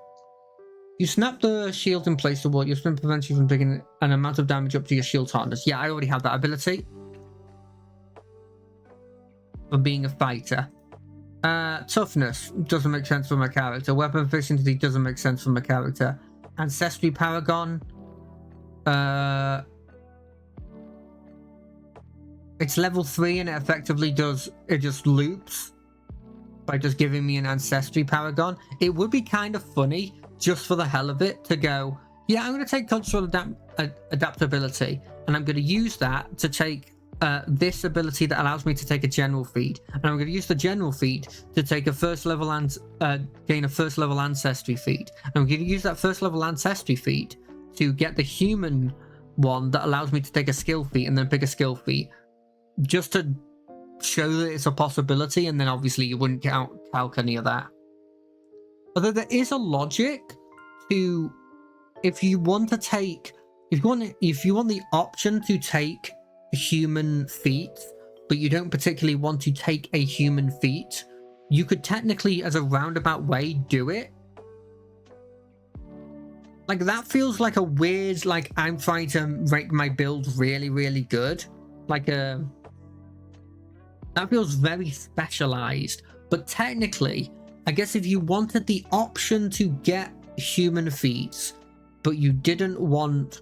S1: You snap the shield in place to what your spin prevents you from taking an amount of damage up to your shield hardness. Yeah, I already have that ability. For being a fighter. Toughness doesn't make sense for my character. Weapon efficiency doesn't make sense for my character. Ancestry paragon. It's level 3 and it effectively does, it just loops by just giving me an ancestry paragon. It would be kind of funny, just for the hell of it, to go, yeah, I'm going to take cultural adaptability, and I'm going to use that to take this ability that allows me to take a general feat, and I'm going to use the general feat to take a first level and gain a first level ancestry feat. And I'm going to use that first level ancestry feat to get the human one that allows me to take a skill feat and then pick a skill feat, just to show that it's a possibility. And then obviously you wouldn't calc any of that. Although there is a logic to, if you want to take, if you want the option to take a human feat, but you don't particularly want to take a human feat, you could technically, as a roundabout way, do it. Like, that feels like a weird, like, I'm trying to make my build really, really good. Like, that feels very specialized. But technically, I guess if you wanted the option to get human feats, but you didn't want...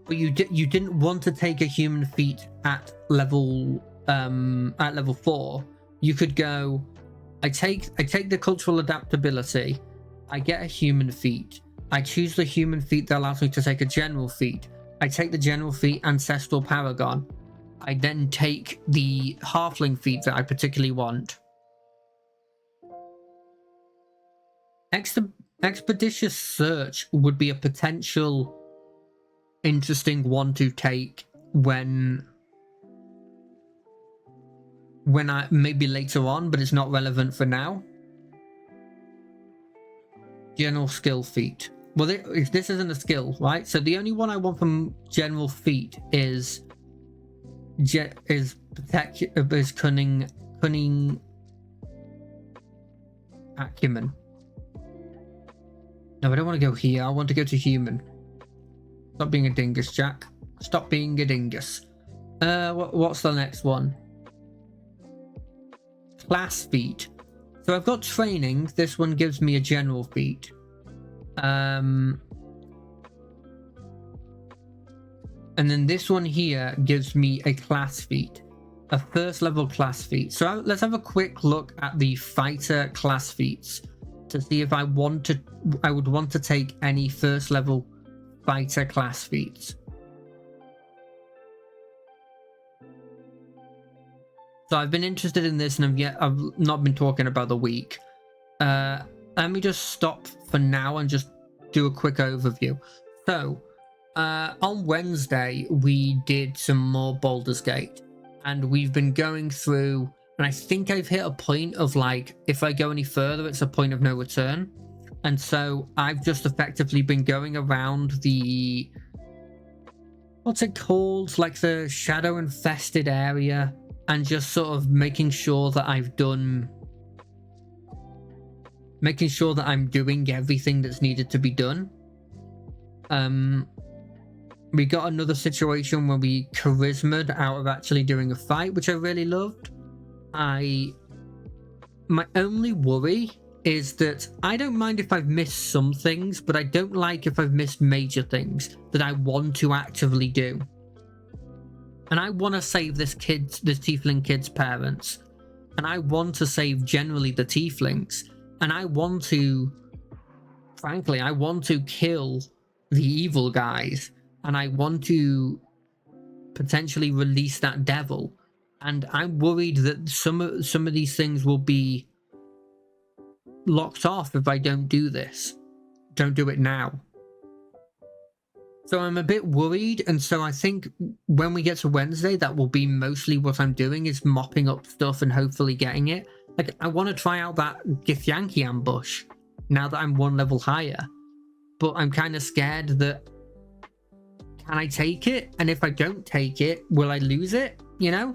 S1: But you didn't want to take a human feat at level 4, you could go, I take the cultural adaptability, I get a human feat, I choose the human feat that allows me to take a general feat, I take the general feat ancestral paragon, I then take the halfling feat that I particularly want. Expeditious search would be a potential interesting one to take when I maybe later on, but it's not relevant for now. General skill feat. Well, this isn't a skill, right? So the only one I want from general feat is cunning acumen. No, I don't want to go here. I want to go to human. Stop being a dingus, Jack. Stop being a dingus. What's the next one? Class feat. So I've got training. This one gives me a general feat. And then this one here gives me a class feat. A first level class feat. So let's have a quick look at the fighter class feats to see if I would want to take any first level fighter class feats. So I've been interested in this, and I've not been talking about the week. Let me just stop for now and just do a quick overview. So on Wednesday we did some more Baldur's Gate, and we've been going through, and I think I've hit a point of, like, if I go any further it's a point of no return. And so I've just effectively been going around the, what's it called, like the shadow infested area, and just sort of making sure that I'm doing everything that's needed to be done. We got another situation where we charisma'd out of actually doing a fight, which I really loved. My only worry is that I don't mind if I've missed some things, but I don't like if I've missed major things that I want to actively do. And I want to save this tiefling kid's parents. And I want to save generally the tieflings. And I want to, frankly, I want to kill the evil guys. And I want to potentially release that devil. And I'm worried that some of these things will be locked off if I don't do this. Don't do it now. So I'm a bit worried, and so I think when we get to Wednesday, that will be mostly what I'm doing, is mopping up stuff and hopefully getting it. Like, I want to try out that Githyanki ambush now that I'm one level higher. But I'm kind of scared that, can I take it? And if I don't take it, will I lose it? You know?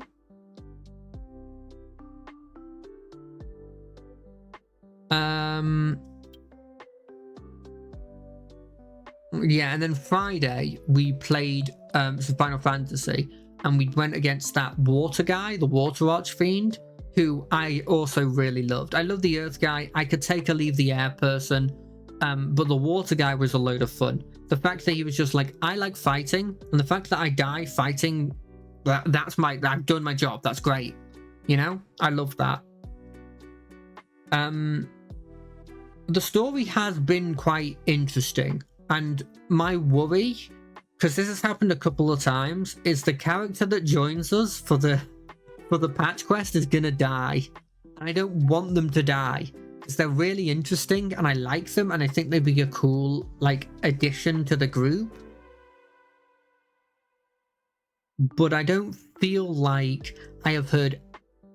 S1: Yeah, and then Friday we played some Final Fantasy, and we went against that water guy, the water archfiend, who I also really loved. I love the earth guy. I could take or leave the air person, but the water guy was a load of fun. The fact that he was just like, I like fighting, and the fact that I die fighting, I've done my job. That's great. You know, I love that. The story has been quite interesting, and my worry, because this has happened a couple of times, is the character that joins us for the patch quest is gonna die. And I don't want them to die, because they're really interesting and I like them, and I think they'd be a cool like addition to the group. But I don't feel like I have heard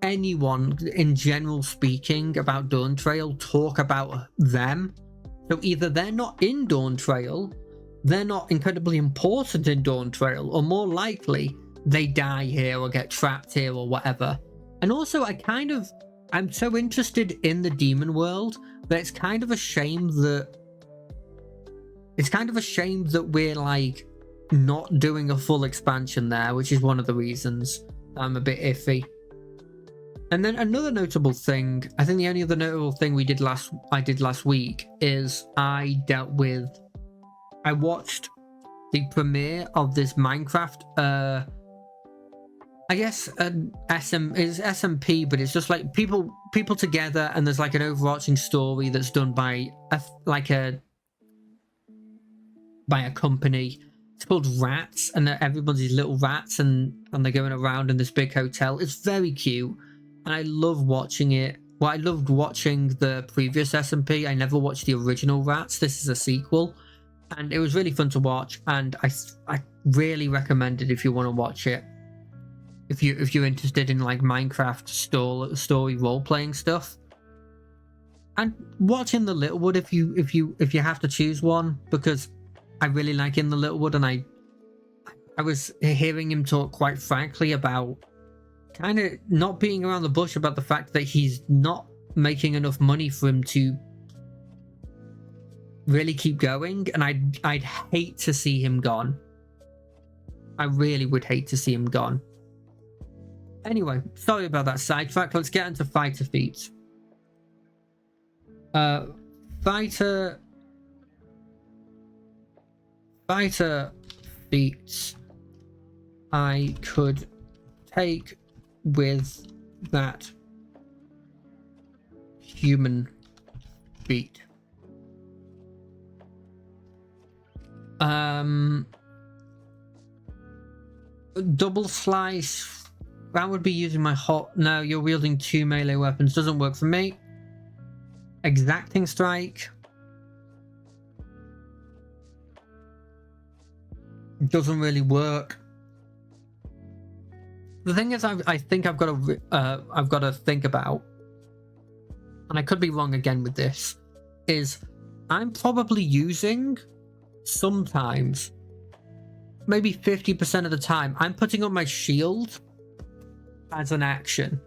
S1: anyone in general speaking about Dawn Trail talk about them. So either they're not in Dawn Trail, they're not incredibly important in Dawn Trail, or more likely they die here or get trapped here or whatever. And also I'm so interested in the demon world that it's kind of a shame that we're like not doing a full expansion there, which is one of the reasons I'm a bit iffy. And then another notable thing, I think the only other notable thing I did last week is I watched the premiere of this Minecraft, I guess it's SMP, but it's just like people together, and there's like an overarching story that's done by a company. It's called Rats, and everybody's little rats, and they're going around in this big hotel. It's very cute. And I love watching it. Well, I loved watching the previous SMP. I never watched the original Rats. This is a sequel. And it was really fun to watch. And I really recommend it if you want to watch it. If you're interested in like Minecraft story role-playing stuff. And watch In the Littlewood if you have to choose one. Because I really like In the Littlewood. And I was hearing him talk quite frankly about kind of not being around the bush about the fact that he's not making enough money for him to really keep going, and I'd hate to see him gone. I really would hate to see him gone. Anyway, sorry about that sidetrack. Let's get into fighter feats. Fighter feats I could take with that human feat. Double slice, that would be using my no, you're wielding 2 melee weapons, doesn't work for me. Exacting strike doesn't really work. The thing is, I think I've got to think about, and I could be wrong again with this, is I'm probably using sometimes, maybe 50% of the time, I'm putting up my shield as an action.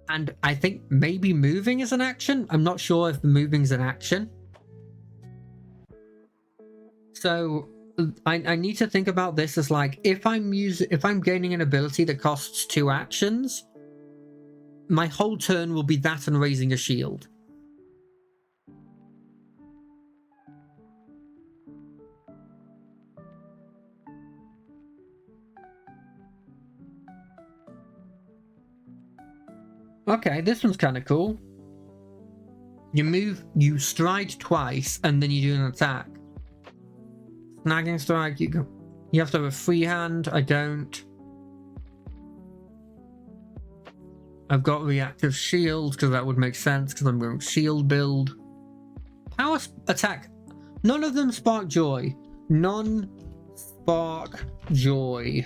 S1: And I think maybe moving is an action. I'm not sure if moving is an action. So I need to think about this as like, if I'm gaining an ability that costs 2 actions, my whole turn will be that and raising a shield. Okay, this one's kind of cool. You stride twice, and then you do an attack. Snagging strike, you have to have a free hand. I don't. I've got reactive shield, because that would make sense, because I'm going shield build. Power attack. None of them spark joy. None spark joy.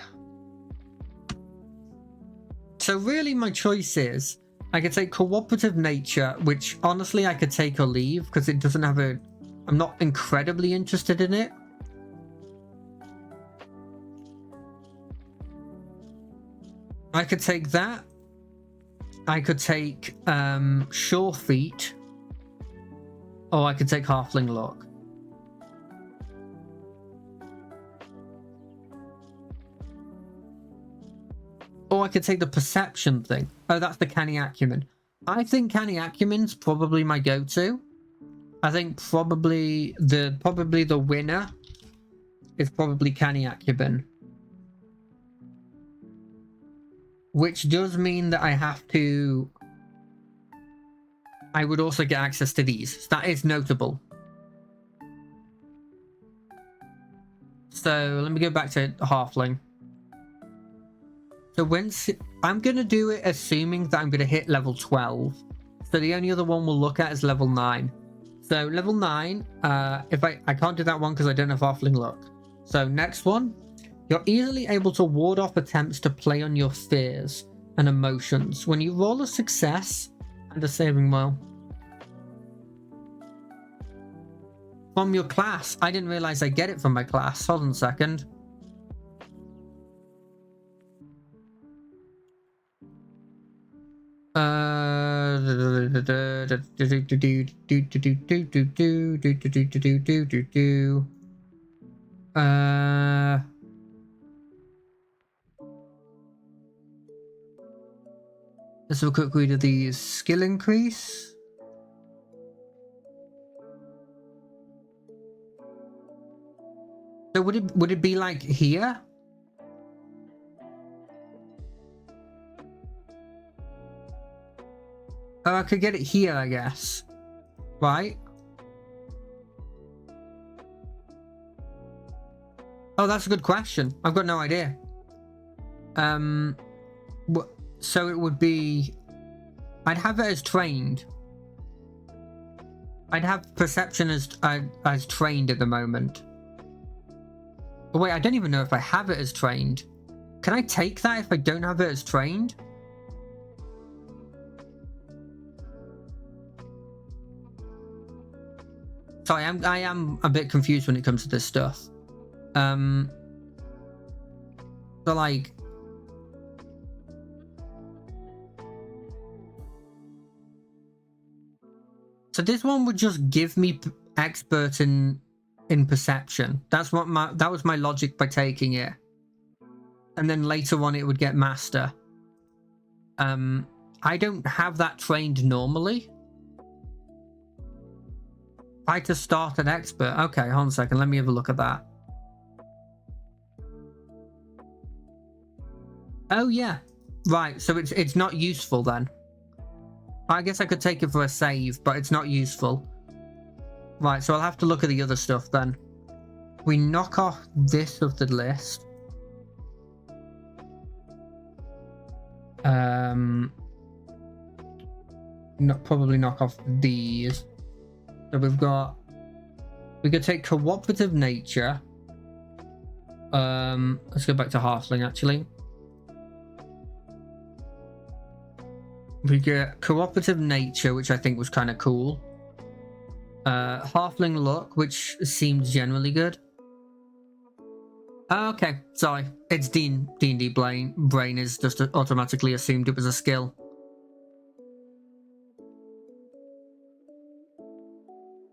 S1: So really my choice is, I could take cooperative nature, which honestly I could take or leave, because it doesn't have a... I'm not incredibly interested in it. I could take that. I could take Sure Feet. Or I could take Halfling Look. Or I could take the Perception thing. Oh, that's the Canny Acumen. I think Canny Acumen's probably my go-to. I think probably the winner is probably Canny Acumen. Which does mean that I have to... I would also get access to these. That is notable. So let me go back to Halfling. So I'm going to do it assuming that I'm going to hit level 12. So the only other one we'll look at is level 9. So level 9, if I can't do that one because I don't have Halfling Look. So next one, you're easily able to ward off attempts to play on your fears and emotions. When you roll a success and a saving well. From your class. I didn't realize I get it from my class. Hold on a second. Let's have a quick read of the skill increase. So would it be like here? Oh, I could get it here, I guess. Right? Oh, that's a good question. I've got no idea. So it would be... I'd have it as trained. I'd have perception as trained at the moment. Oh, wait, I don't even know if I have it as trained. Can I take that if I don't have it as trained? Sorry, I am a bit confused when it comes to this stuff. So like... So this one would just give me expert in perception. That was my logic by taking it. And then later on it would get master. I don't have that trained normally. Try to start an expert. Okay, hold on a second. Let me have a look at that. Oh yeah. Right, so it's not useful then. I guess I could take it for a save, but it's not useful. Right, so I'll have to look at the other stuff then. We knock off this of the list. Probably knock off these. So we could take cooperative nature. Let's go back to Halfling actually. We get cooperative nature, which I think was kind of cool. Halfling look, which seemed generally good. Okay, sorry. It's D&D brain is just automatically assumed it was a skill.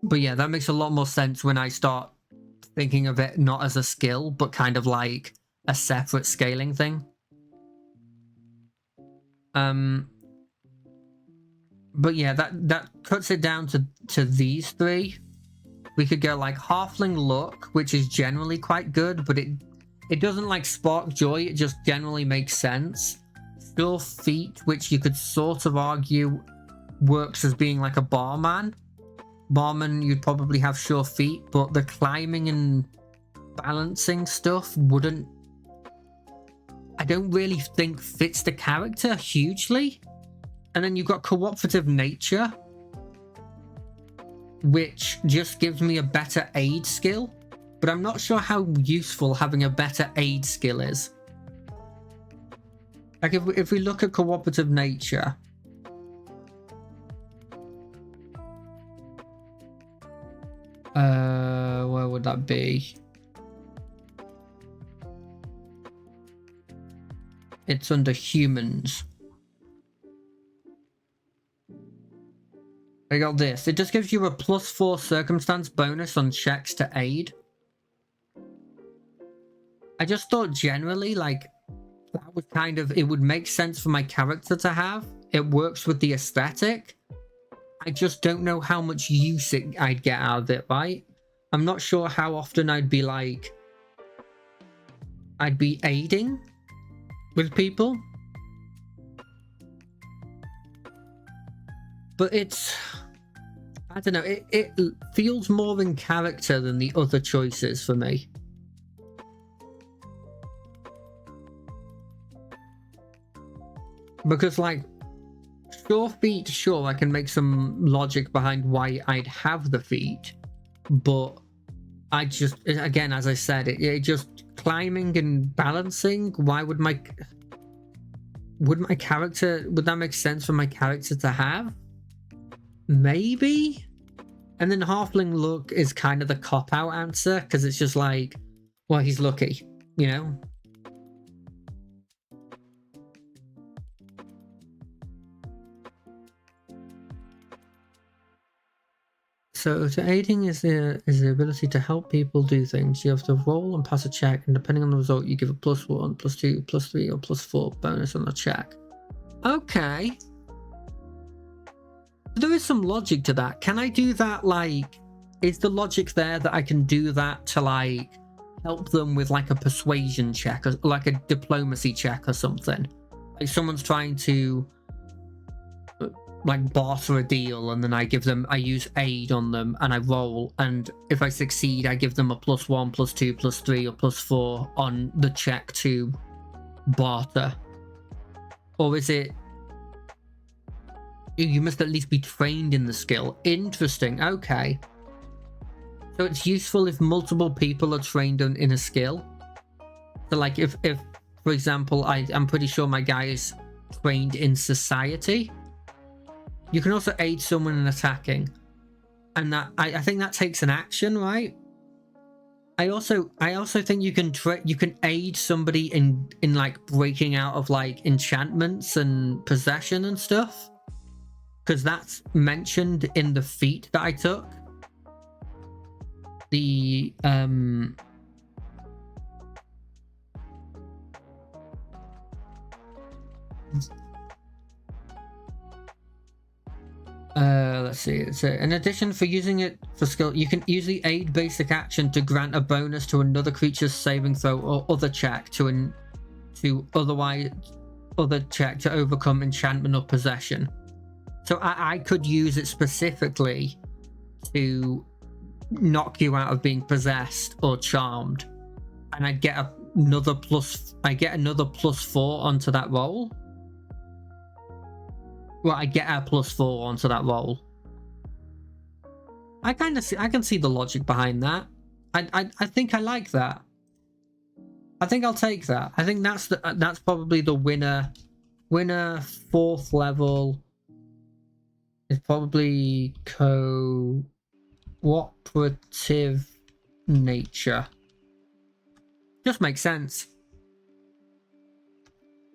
S1: But yeah, that makes a lot more sense when I start thinking of it not as a skill, but kind of like a separate scaling thing. But yeah, that cuts it down to these three. We could go like Halfling Look, which is generally quite good, but it doesn't like spark joy, it just generally makes sense. Sure Feet, which you could sort of argue works as being like a barman. Barman, you'd probably have sure feet, but the climbing and balancing stuff wouldn't, I don't really think fits the character hugely. And then you've got cooperative nature, which just gives me a better aid skill, but I'm not sure how useful having a better aid skill is. Like if we look at cooperative nature, where would that be? It's under humans. I got this. It just gives you a +4 circumstance bonus on checks to aid. I just thought generally, like, that was kind of, it would make sense for my character to have. It works with the aesthetic. I just don't know how much use I'd get out of it, right? I'm not sure how often I'd be like, I'd be aiding with people. But it's, I don't know, it feels more in character than the other choices for me. Because like, sure feet, sure, I can make some logic behind why I'd have the feet, but I just, again, as I said, it just climbing and balancing, why would my character, would that make sense for my character to have? Maybe? And then Halfling Look is kind of the cop-out answer, because it's just like, well, he's lucky, you know? So aiding is the ability to help people do things. You have to roll and pass a check, and depending on the result, you give a +1, +2, +3, or +4 bonus on the check. Okay. There is some logic to that. Can I do that, like, is the logic there that I can do that to, like, help them with, like, a persuasion check, or like a diplomacy check or something? Like, someone's trying to, like, barter a deal, and then I use aid on them, and I roll, and if I succeed, I give them a +1, +2, +3, or +4 on the check to barter. Or is it, you must at least be trained in the skill? Interesting. Okay, so it's useful if multiple people are trained in a skill. So like if for example, I'm pretty sure my guy is trained in society. You can also aid someone in attacking, and that I think that takes an action, right? I also think you can aid somebody in like breaking out of like enchantments and possession and stuff, because that's mentioned in the feat that I took. The let's see. So in addition, for using it for skill, you can use the aid basic action to grant a bonus to another creature's saving throw or other check to other check to overcome enchantment or possession. So I could use it specifically to knock you out of being possessed or charmed, and I get another +4 onto that roll. Well, I get a +4 onto that roll. I can see the logic behind that. I think I like that. I think I'll take that. I think that's probably the winner. Winner 4th level is probably cooperative nature. Just makes sense.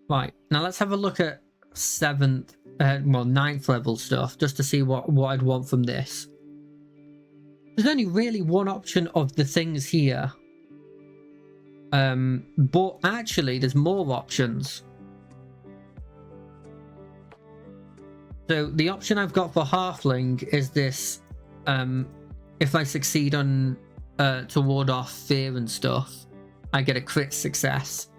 S1: Right, now let's have a look at 9th level stuff, just to see what I'd want from this. There's only really one option of the things here. But actually there's more options. So the option I've got for Halfling is this, if I succeed on to ward off fear and stuff, I get a crit success.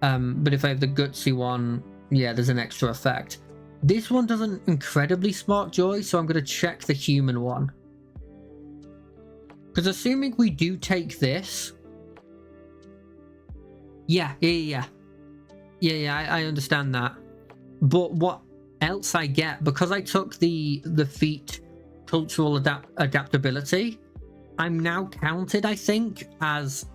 S1: But if I have the gutsy one, yeah, there's an extra effect. This one doesn't incredibly spark joy, so I'm going to check the human one. Because assuming we do take this... Yeah, I understand that. But what else I get, because I took the feat cultural adaptability, I'm now counted, I think, as...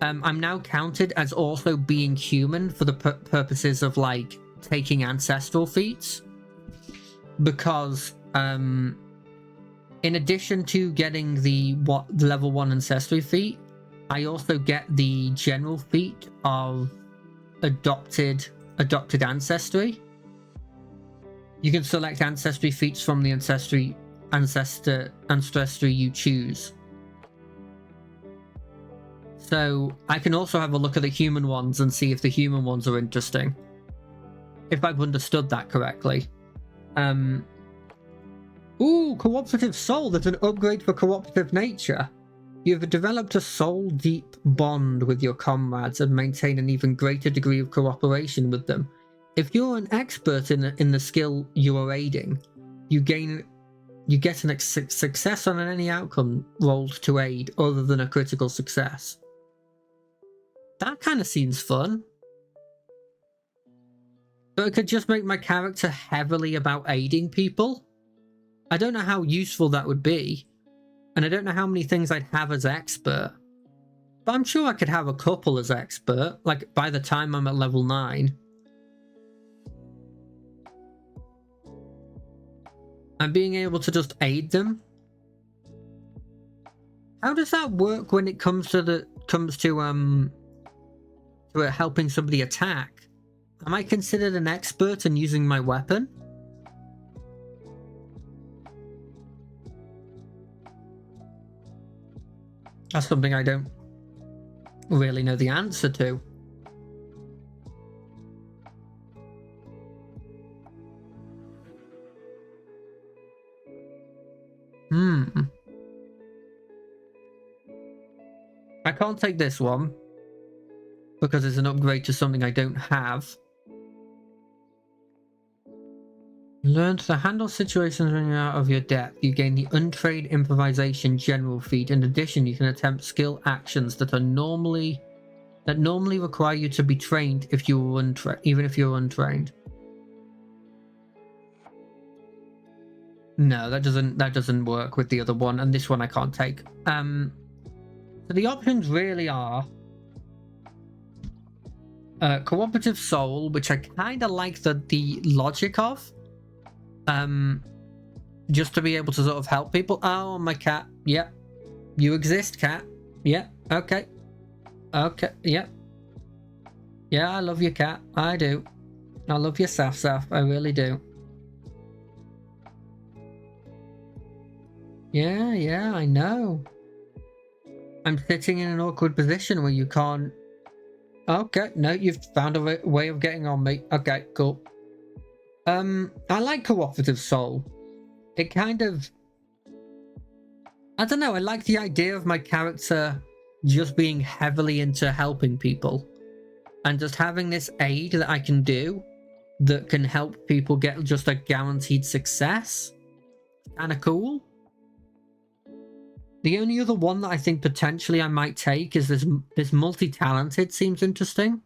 S1: I'm now counted as also being human for the purposes of, like, taking ancestral feats. Because, in addition to getting the level 1 ancestry feat, I also get the general feat of adopted ancestry. You can select ancestry feats from the ancestry you choose. So I can also have a look at the human ones and see if the human ones are interesting. If I've understood that correctly. Ooh, cooperative soul. There's an upgrade for cooperative nature. You've developed a soul-deep bond with your comrades and maintain an even greater degree of cooperation with them. If you're an expert in the skill you are aiding, you get an success on any outcome rolled to aid other than a critical success. That kind of seems fun. But it could just make my character heavily about aiding people. I don't know how useful that would be. And I don't know how many things I'd have as expert. But I'm sure I could have a couple as expert, like by the time I'm at level 9. And being able to just aid them. How does that work when it comes to helping somebody attack? Am I considered an expert in using my weapon? That's something I don't really know the answer to. I can't take this one because it's an upgrade to something I don't have. Learn to handle situations when you're out of your depth. You gain the untrained improvisation general feat. In addition, you can attempt skill actions that normally require you to be trained if you were even if you're untrained. No, that doesn't work with the other one, and this one I can't take. So the options really are cooperative soul, which I kind of like the logic of. Just to be able to sort of help people. Oh, my cat. Yep. You exist, cat. Yep. Okay. Okay. Yep. Yeah, I love your cat. I do. I love your Saf. I really do. Yeah, I know. I'm sitting in an awkward position where you can't... Okay, no, you've found a way of getting on me. Okay, cool. I like cooperative soul. It kind of... I don't know, I like the idea of my character just being heavily into helping people. And just having this aid that I can do that can help people get just a guaranteed success. Kinda cool. The only other one that I think potentially I might take is this multi-talented seems interesting.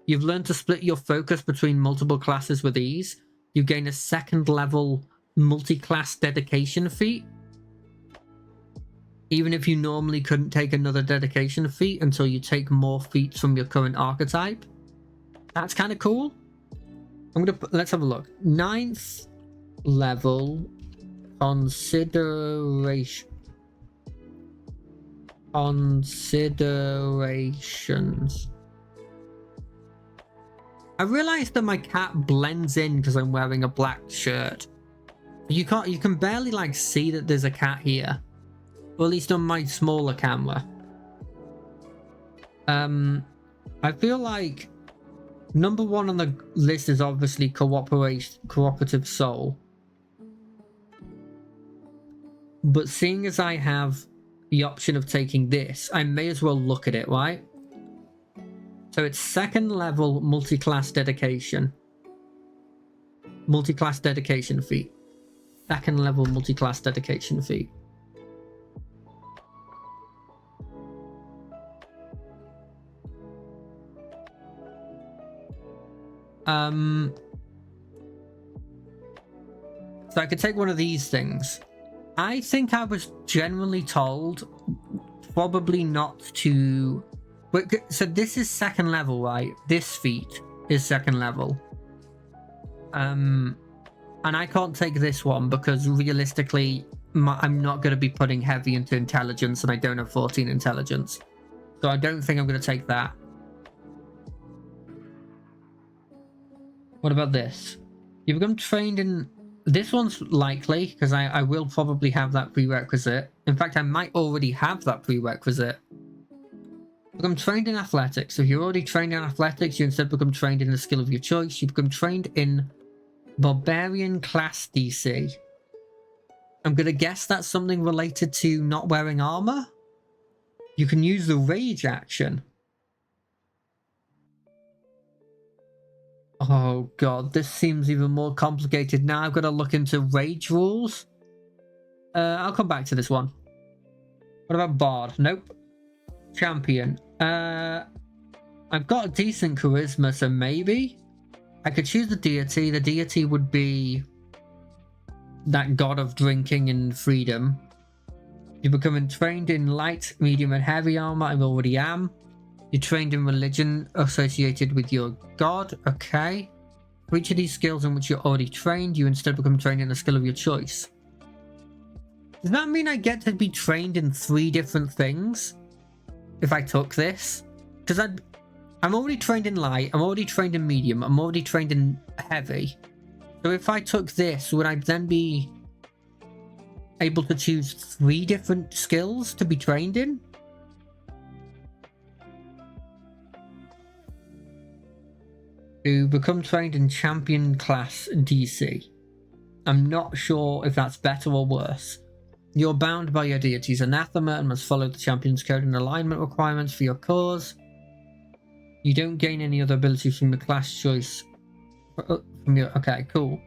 S1: You've learned to split your focus between multiple classes with ease. You gain a second level multi-class dedication feat. Even if you normally couldn't take another dedication feat until you take more feats from your current archetype. That's kind of cool. Let's have a look. 9th level considerations. I realized that my cat blends in because I'm wearing a black shirt. You can barely like see that there's a cat here. or at least on my smaller camera. I feel like number one on the list is obviously cooperative soul. But seeing as I have the option of taking this, I may as well look at it, right? So it's second level multi-class dedication. Multi-class dedication feat. Second level multi-class dedication feat. So I could take one of these things. I think I was generally told probably not to... So this is second level, right? This feat is second level. And I can't take this one because realistically, I'm not going to be putting heavy into intelligence and I don't have 14 intelligence. So I don't think I'm going to take that. What about this? You become trained in... This one's likely because I will probably have that prerequisite. In fact, I might already have that prerequisite. Become trained in athletics. If you're already trained in athletics, you instead become trained in the skill of your choice. You become trained in Barbarian class DC. I'm going to guess that's something related to not wearing armor. You can use the rage action. Oh god, this seems even more complicated. Now I've got to look into rage rules. I'll come back to this one. What about Bard? Nope. Champion. I've got a decent charisma, so maybe I could choose the deity. The deity would be that god of drinking and freedom. You're becoming trained in light, medium, and heavy armor. I already am. You're trained in religion associated with your god. Okay. For each of these skills in which you're already trained, you instead become trained in a skill of your choice. Does that mean I get to be trained in 3 different things if I took this? Because I'm already trained in light, I'm already trained in medium, I'm already trained in heavy. So if I took this, would I then be able to choose 3 different skills to be trained in? To become trained in champion class DC. I'm not sure if that's better or worse. You're bound by your deity's anathema and must follow the champion's code and alignment requirements for your cause. You don't gain any other abilities from the class choice. From your... Okay, cool.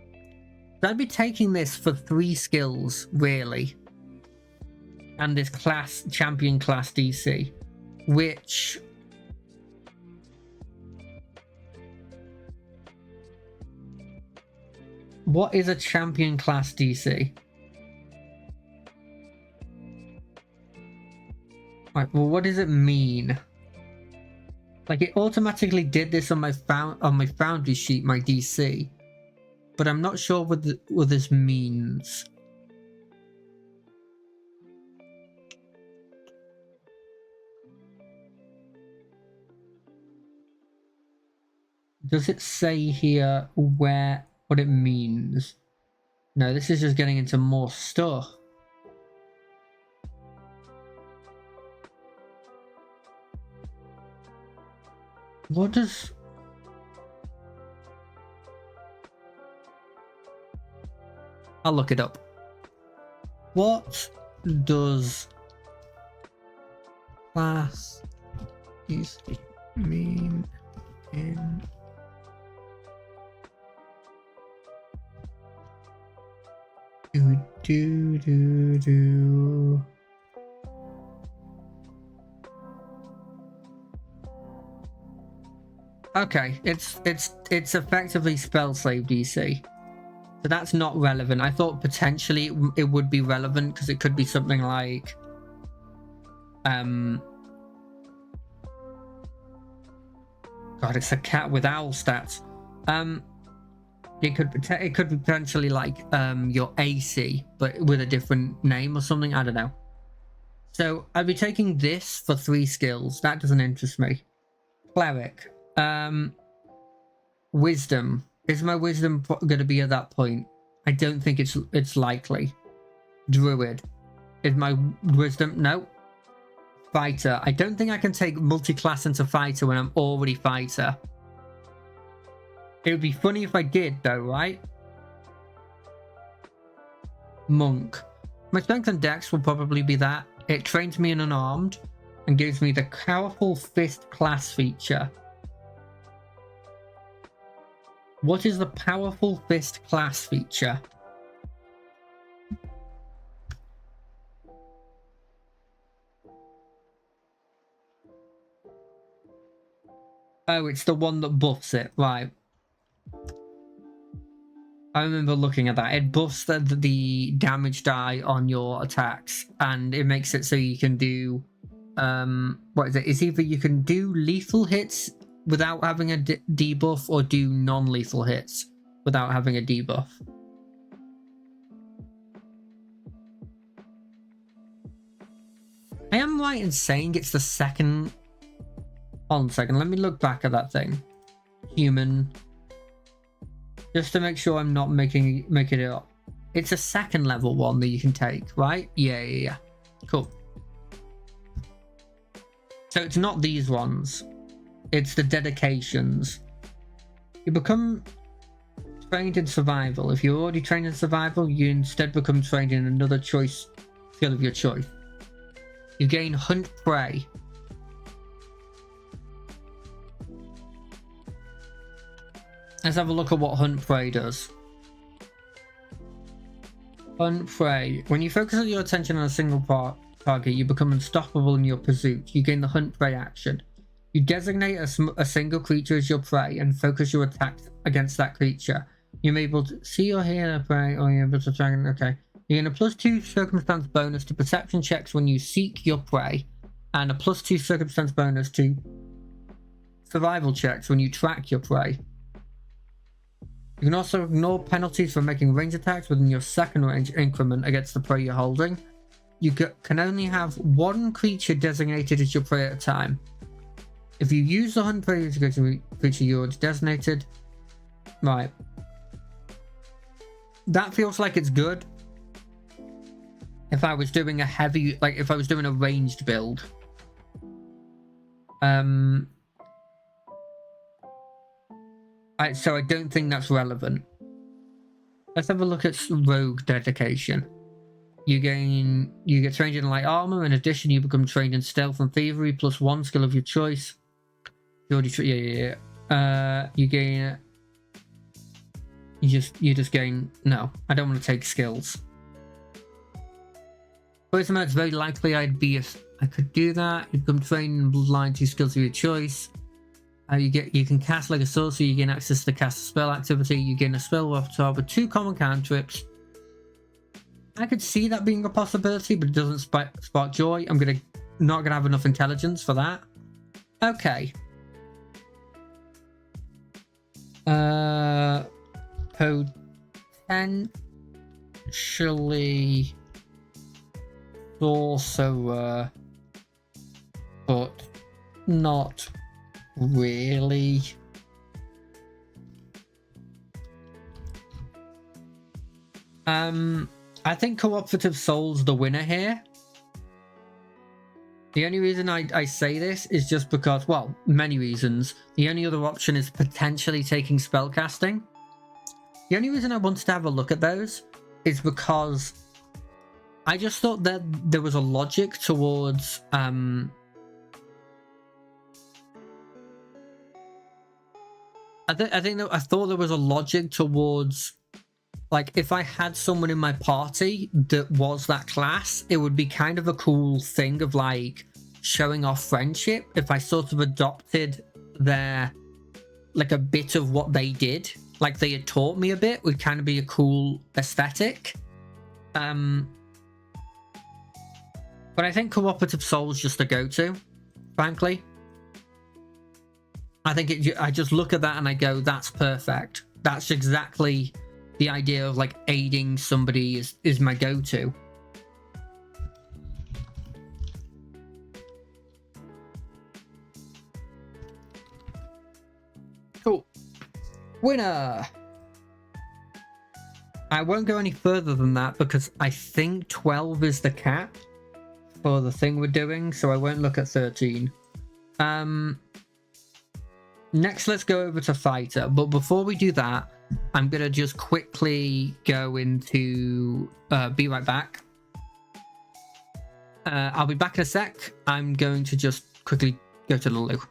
S1: So I'd be taking this for 3 skills, really. And this class, champion class DC. Which... What is a champion class DC? Right, well, what does it mean? Like, it automatically did this on my foundry sheet, my DC, but I'm not sure what this means. Does it say here what it means? No, this is just getting into more stuff. What does... I'll look it up. What does class mean in... Do. Okay, it's effectively spell save DC. So that's not relevant. I thought potentially it would be relevant because it could be something like God, it's a cat with owl stats. It could be potentially like your AC, but with a different name or something. I don't know. So I'd be taking this for 3 skills. That doesn't interest me. Cleric. Wisdom. Is my wisdom going to be at that point? I don't think it's likely. Druid. Is my wisdom? No. Fighter. I don't think I can take multi-class into fighter when I'm already fighter. It would be funny if I did though, right? Monk. My strength and dex will probably be that. It trains me in unarmed and gives me the powerful fist class feature. What is the powerful fist class feature? Oh, it's the one that buffs it, right. I remember looking at that. It buffs the damage die on your attacks, and it makes it so you can do, what is it? It's either you can do lethal hits without having a debuff, or do non-lethal hits without having a debuff. I am right in saying it's the second... Hold on a second, let me look back at that thing. Human... Just to make sure I'm not making it up. It's a second level one that you can take, right? Yeah. Cool. So it's not these ones. It's the dedications. You become trained in survival. If you're already trained in survival, you instead become trained in another choice skill of your choice. You gain hunt prey. Let's have a look at what Hunt Prey does. Hunt Prey. When you focus your attention on a single target, you become unstoppable in your pursuit. You gain the Hunt Prey action. You designate a single creature as your prey and focus your attack against that creature. You're able to see or hear a prey, or you're able to track it. Okay. You gain a +2 circumstance bonus to perception checks when you seek your prey, and a +2 circumstance bonus to survival checks when you track your prey. You can also ignore penalties for making range attacks within your second range increment against the prey you're holding. You can only have one creature designated as your prey at a time. If you use the hunt prey as a creature you already designated, right. That feels like it's good. If I was doing a heavy, like if I was doing a ranged build. So I don't think that's relevant. Let's have a look at rogue dedication. You get trained in light armor. In addition, you become trained in stealth and thievery +1 skill of your choice. You already you gain. You just gain. No, I don't want to take skills. First, it's very likely I could do that. You become trained in bloodline 2 skills of your choice. You can cast like a sorcerer. You gain access to cast a spell activity. You gain a spell repertoire with 2 common cantrips. I could see that being a possibility, but it doesn't spark joy. I'm not gonna have enough intelligence for that. Okay. Potentially sorcerer, but not really. I think Cooperative Soul's the winner here. The only reason I say this is just because, well, many reasons. The only other option is potentially taking spellcasting. The only reason I wanted to have a look at those is because I just thought that there was a logic towards I thought there was a logic towards, like, if I had someone in my party that was that class, it would be kind of a cool thing of, like, showing off friendship. If I sort of adopted their, like, a bit of what they did, like they had taught me a bit, would kind of be a cool aesthetic. But I think Cooperative Soul's just a go-to, frankly. I think I just look at that and I go, that's perfect. That's exactly the idea of, like, aiding somebody is my go-to. Cool. Winner! I won't go any further than that because I think 12 is the cap for the thing we're doing, so I won't look at 13. Next, let's go over to fighter. But before we do that, I'm gonna just quickly go into be right back. I'll be back in a sec. I'm going to just quickly go to the loo.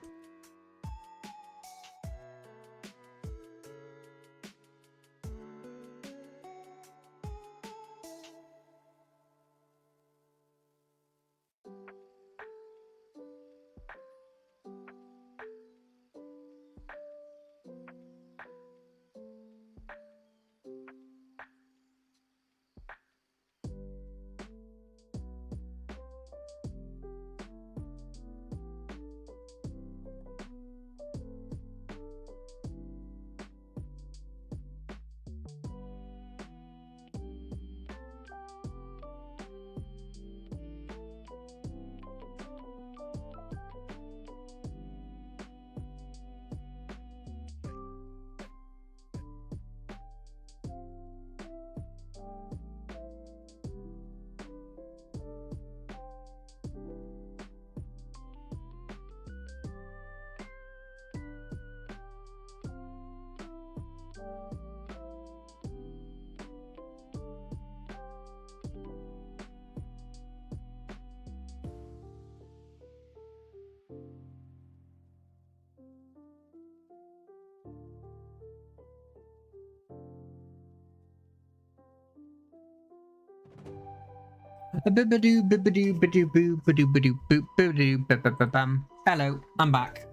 S1: Hello, I'm back.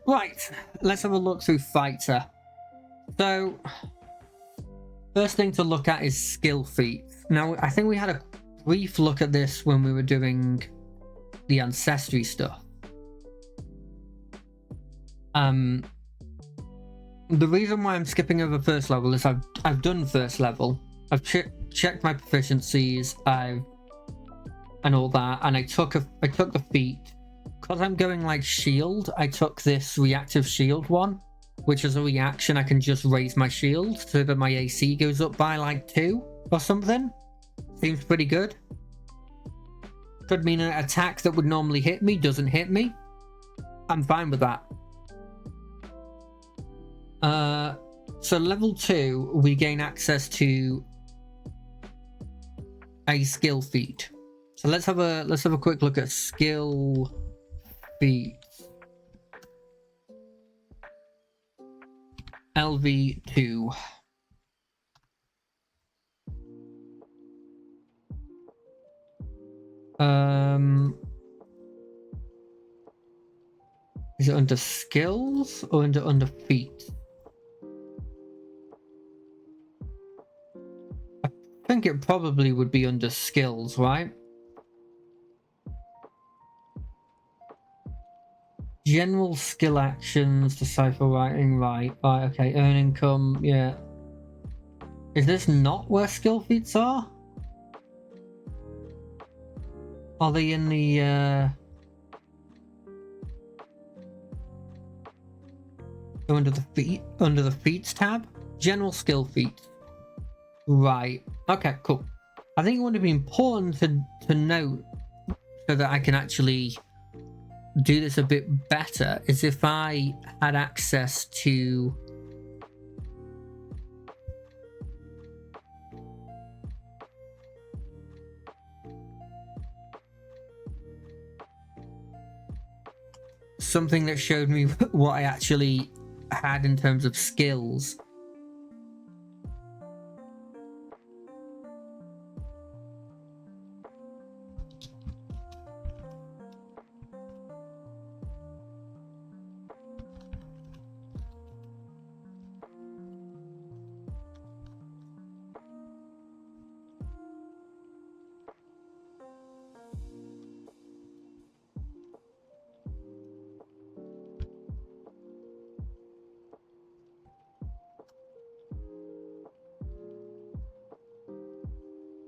S1: Right, let's have a look through fighter. So, first thing to look at is skill feats. Now, I think we had a brief look at this when we were doing the ancestry stuff. The reason why I'm skipping over first level is I've done first level. I've checked my proficiencies, and all that, and I took the feat. Because I'm going like shield, I took this reactive shield one, which is a reaction. I can just raise my shield so that my AC goes up by like 2 or something. Seems pretty good. Could mean an attack that would normally hit me doesn't hit me. I'm fine with that. So level 2, we gain access to a skill feat. So let's have a quick look at skill feats. LV2. Is it under skills or under feats? I think it probably would be under skills, right? General skill actions, decipher writing, right, okay, earn income, yeah. Is this not where skill feats are? Are they in the, under the feats tab? General skill feats. Right, okay, cool. I think it would be important to note so that I can actually do this a bit better is if I had access to something that showed me what I actually had in terms of skills.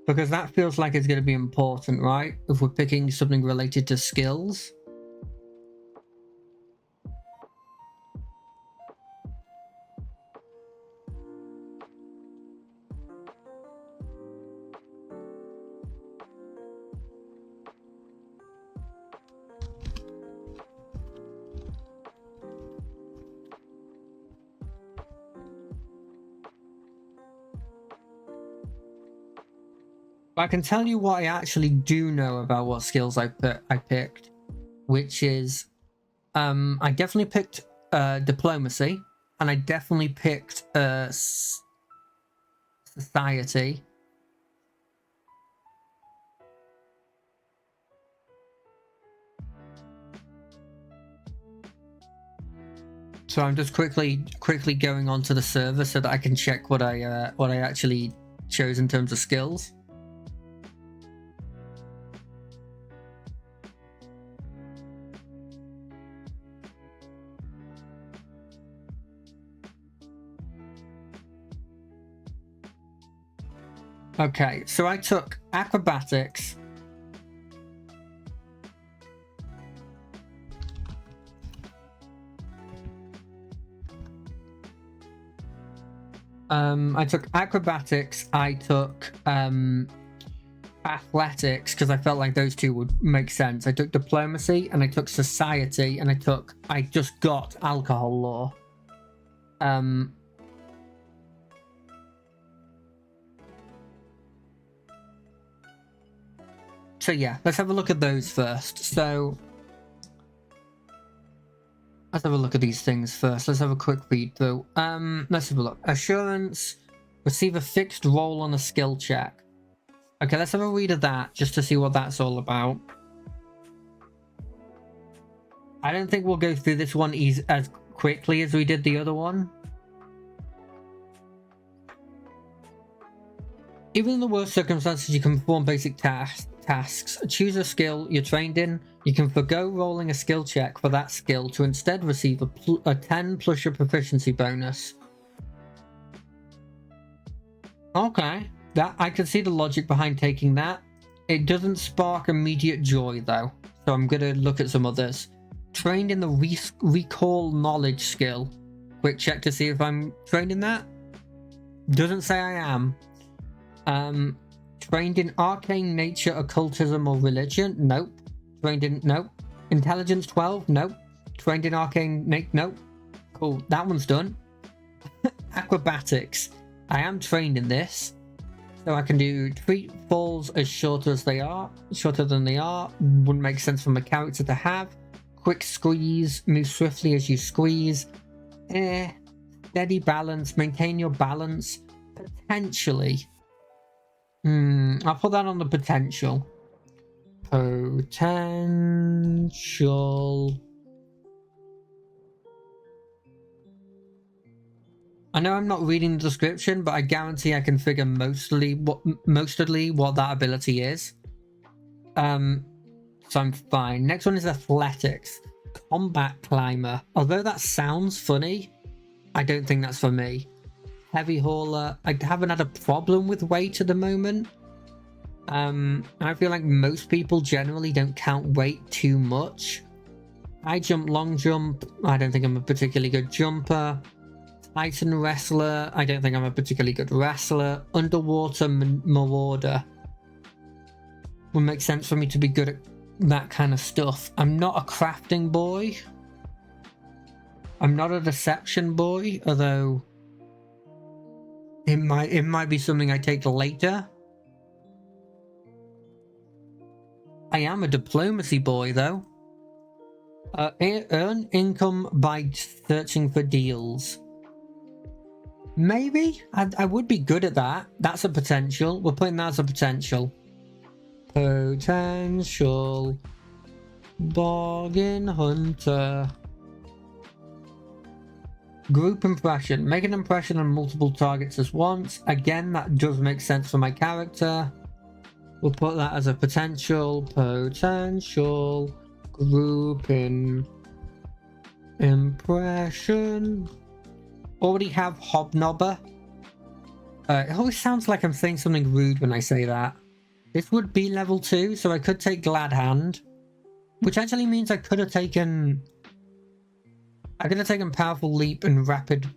S1: Because that feels like it's going to be important, right? If we're picking something related to skills. I can tell you what I actually do know about what skills I picked, which is I definitely picked diplomacy, and I definitely picked society. So I'm just quickly going onto the server so that I can check what I actually chose in terms of skills. Okay, so I took acrobatics. I took acrobatics. I took athletics because I felt like those two would make sense. I took diplomacy and I took society, and I just got alcohol law. So yeah, let's have a look at those first. So let's have a look at these things first. Let's have a quick read through. Let's have a look. Assurance, receive a fixed roll on a skill check. Okay, let's have a read of that just to see what that's all about. I don't think we'll go through this one as quickly as we did the other one. Even in the worst circumstances, you can perform basic tasks. Choose a skill you're trained in. You can forgo rolling a skill check for that skill to instead receive a 10 plus your proficiency bonus. Okay, that I can see the logic behind taking that. It doesn't spark immediate joy though, so I'm gonna look at some others. Trained in the recall knowledge skill. Quick check to see if I'm trained in that. Doesn't say I am. Trained in arcane nature, occultism, or religion? Nope. Trained in... Nope. Intelligence 12? Nope. Trained in arcane... Nope. Cool. That one's done. Acrobatics. I am trained in this. So I can do treat falls as shorter than they are. Wouldn't make sense for my character to have. Quick squeeze. Move swiftly as you squeeze. Steady balance. Maintain your balance. Potentially. I'll put that on the potential. Potential. I know I'm not reading the description, but I guarantee I can figure mostly what that ability is. So I'm fine. Next one is athletics. Combat climber. Although that sounds funny, I don't think that's for me. Heavy hauler. I haven't had a problem with weight at the moment. I feel like most people generally don't count weight too much. High jump, long jump. I don't think I'm a particularly good jumper. Titan wrestler. I don't think I'm a particularly good wrestler. Underwater marauder. Would make sense for me to be good at that kind of stuff. I'm not a crafting boy. I'm not a deception boy, although it might be something I take later. I am a diplomacy boy though. Earn income by searching for deals. Maybe I would be good at that. That's a potential. We're putting that as a potential. Potential bargain hunter. Group impression. Make an impression on multiple targets at once. Again, that does make sense for my character. We'll put that as a potential. Potential group impression. Already have hobnobber. It always sounds like I'm saying something rude when I say that. This would be level 2, so I could take glad hand, which actually means I could have taken powerful leap and rapid.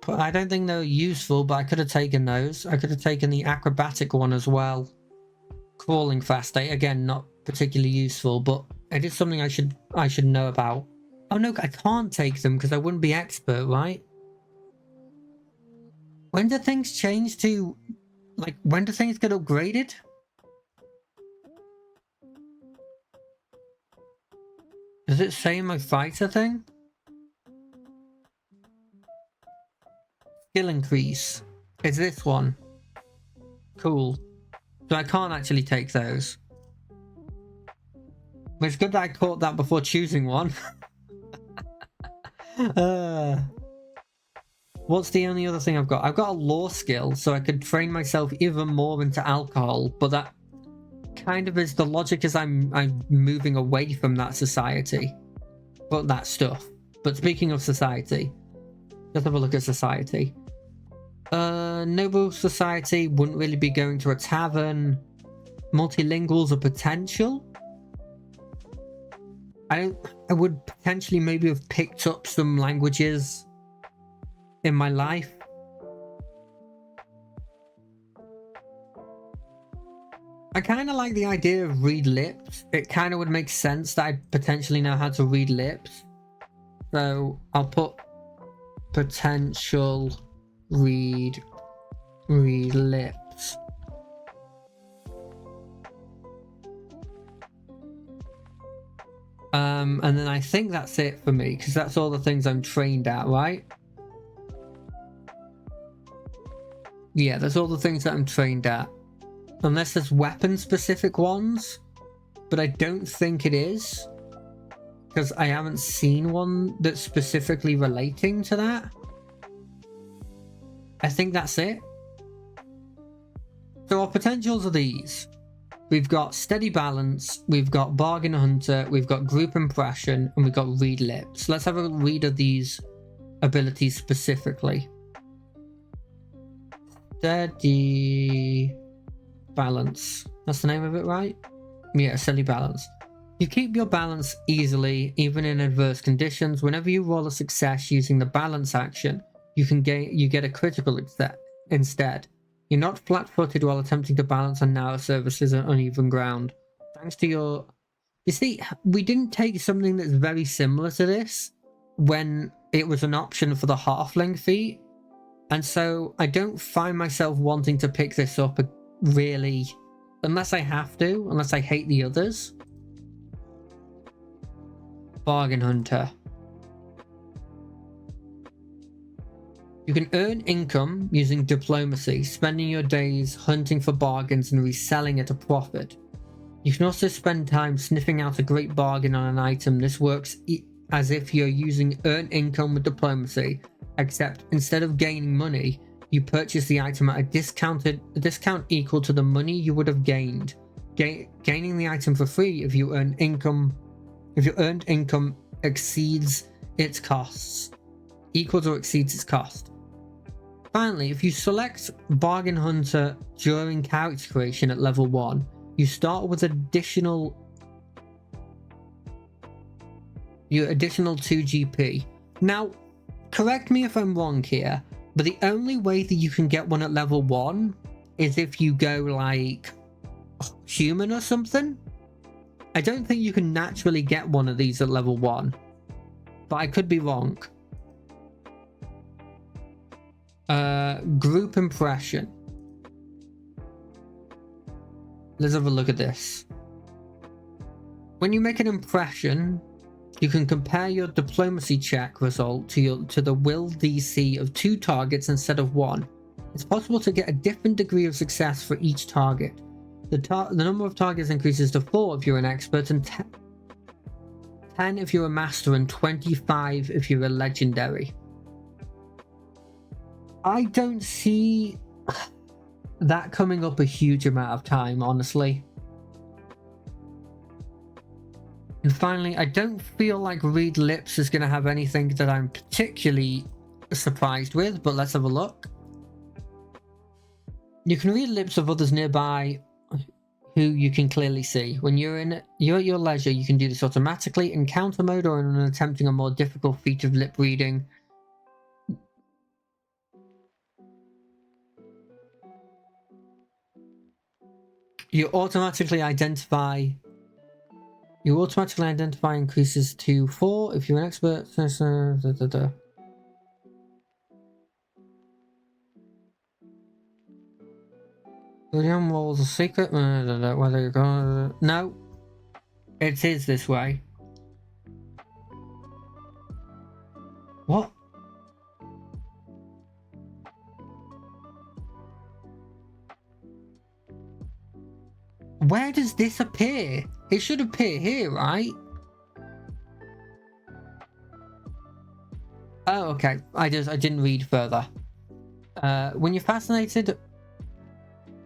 S1: But I don't think they're useful, but I could have taken those. I could have taken the acrobatic one as well. Crawling fast, again, not particularly useful, but it is something I should know about. Oh no, I can't take them because I wouldn't be expert, right? When do things change to Like, when do things get upgraded? Does it say in my fighter thing? Skill increase. Is this one? Cool. So I can't actually take those. But it's good that I caught that before choosing one. What's the only other thing I've got? I've got a law skill, so I could train myself even more into alcohol, but that kind of is the logic as I'm moving away from that society. But that stuff. But speaking of society, let's have a look at society. Noble society wouldn't really be going to a tavern. Multilingual's a potential. I would potentially maybe have picked up some languages in my life. I kind of like the idea of read lips. It kind of would make sense that I potentially know how to read lips. So I'll put potential read lips. And then I think that's it for me, because that's all the things I'm trained at, right? Yeah, that's all the things that I'm trained at. Unless there's weapon-specific ones, but I don't think it is, because I haven't seen one that's specifically relating to that. I think that's it. So our potentials are these. We've got steady balance, we've got bargain hunter, we've got group impression, and we've got read lips. Let's have a read of these abilities specifically. Steady balance. That's the name of it, right? Yeah, steady balance. You keep your balance easily, even in adverse conditions. Whenever you roll a success using the balance action, you get a critical instead. You're not flat-footed while attempting to balance on narrow surfaces and uneven ground. Thanks to your... You see, we didn't take something that's very similar to this when it was an option for the halfling feat. And so I don't find myself wanting to pick this up really, unless I have to, unless I hate the others. Bargain hunter. You can earn income using diplomacy, spending your days hunting for bargains and reselling at a profit. You can also spend time sniffing out a great bargain on an item. This works as if you're using earn income with diplomacy, except instead of gaining money, you purchase the item at a discount equal to the money you would have gained. Gaining the item for free if your earned income exceeds its costs, equals or exceeds its cost. Finally, if you select Bargain Hunter during character creation at level 1, you start with additional 2 GP. Now, correct me if I'm wrong here, but the only way that you can get one at level 1 is if you go like human or something. I don't think you can naturally get one of these at level 1, but I could be wrong. Group impression. Let's have a look at this. When you make an impression, you can compare your diplomacy check result to the will DC of 2 targets instead of 1. It's possible to get a different degree of success for each target. The number of targets increases to 4 if you're an expert, and 10 if you're a master, and 25 if you're a legendary. I don't see that coming up a huge amount of time, honestly. And finally, I don't feel like Read Lips is going to have anything that I'm particularly surprised with, but let's have a look. You can read lips of others nearby who you can clearly see. When you're at your leisure, you can do this automatically in counter mode or in attempting a more difficult feat of lip reading. You automatically identify increases to 4 if you're an expert. William Wall's a secret. Whether you're going. No, it is this way. What? Where does this appear? It should appear here, right? Oh, okay. I didn't read further. When you're fascinated,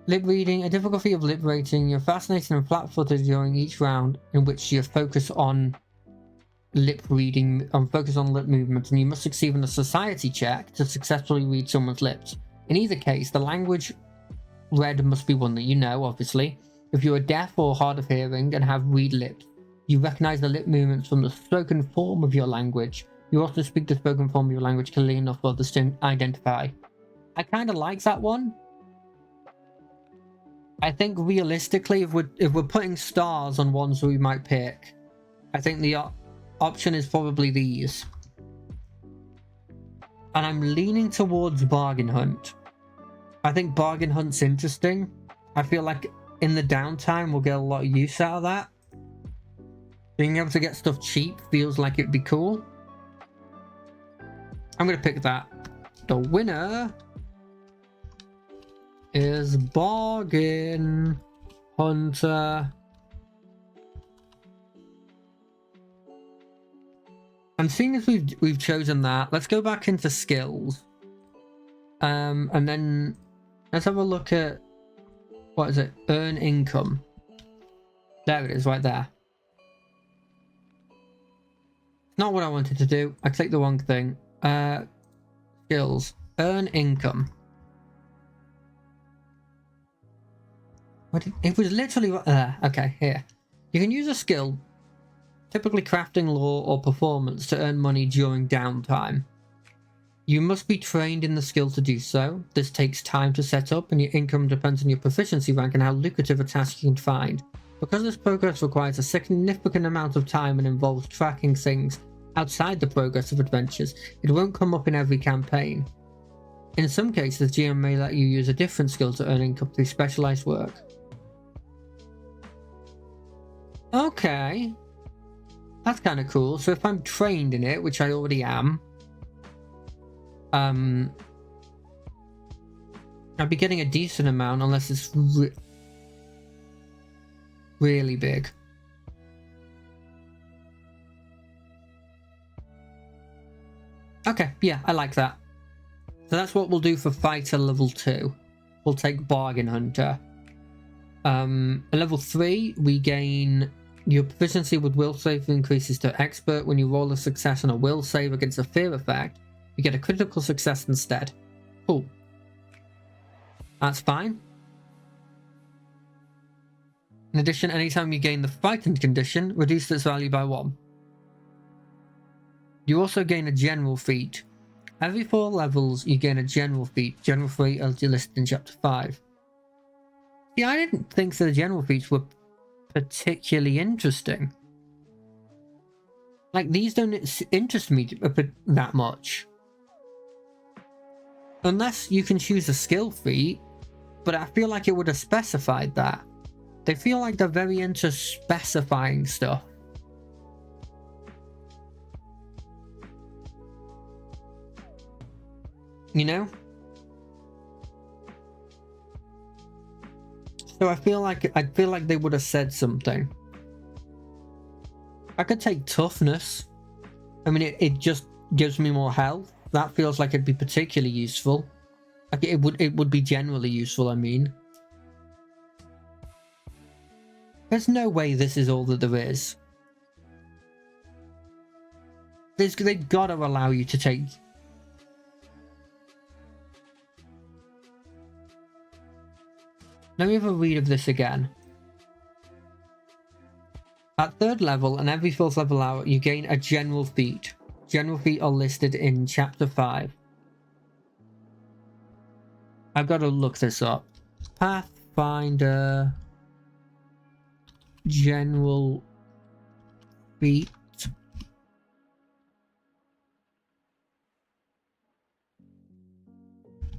S1: lip reading, a difficulty of lip rating, you're fascinated and flat-footed during each round in which you focus on lip reading and focus on lip movements, and you must succeed in a society check to successfully read someone's lips. In either case, the language read must be one that you know, obviously. If you are deaf or hard of hearing and have reed lips, you recognize the lip movements from the spoken form of your language. You also speak the spoken form of your language clearly enough for others to identify. I kind of like that one. I think realistically, if we're putting stars on ones we might pick, I think the option is probably these. And I'm leaning towards Bargain Hunt. I think Bargain Hunt's interesting. I feel like in the downtime we'll get a lot of use out of that. Being able to get stuff cheap feels like it'd be cool. I'm gonna pick that. The winner is Bargain Hunter. And seeing as we've chosen that, let's go back into skills. And then let's have a look at, what is it? Earn income. There it is, right there. Not what I wanted to do. I clicked the wrong thing. Skills. Earn income. It was literally right there. Okay, here. You can use a skill, typically crafting, lore, or performance, to earn money during downtime. You must be trained in the skill to do so. This takes time to set up, and your income depends on your proficiency rank and how lucrative a task you can find. Because this progress requires a significant amount of time and involves tracking things outside the progress of adventures, it won't come up in every campaign. In some cases, GM may let you use a different skill to earn income through specialized work. Okay. That's kind of cool. So if I'm trained in it, which I already am, I'd be getting a decent amount unless it's really big. Okay, yeah, I like that. So that's what we'll do for Fighter level 2. We'll take Bargain Hunter. At level 3, we gain your proficiency with will save increases to expert. When you roll a success on a will save against a fear effect, you get a critical success instead. Cool. That's fine. In addition, anytime you gain the frightened condition, reduce its value by 1. You also gain a general feat. Every 4 levels, you gain a general feat. General feat as listed in chapter 5. See, I didn't think the general feats were particularly interesting. Like, these don't interest me that much. Unless you can choose a skill feat, but I feel like it would have specified that. They feel like they're very into specifying stuff. You know? So I feel like they would have said something. I could take toughness. I mean, it just gives me more health. That feels like it'd be particularly useful. Like it would be generally useful, I mean. There's no way this is all that there is. They've got to allow you to take... Let me have a read of this again. At 3rd level and every 4th level out, you gain a general feat. General feat are listed in chapter 5. I've got to look this up. Pathfinder general feat.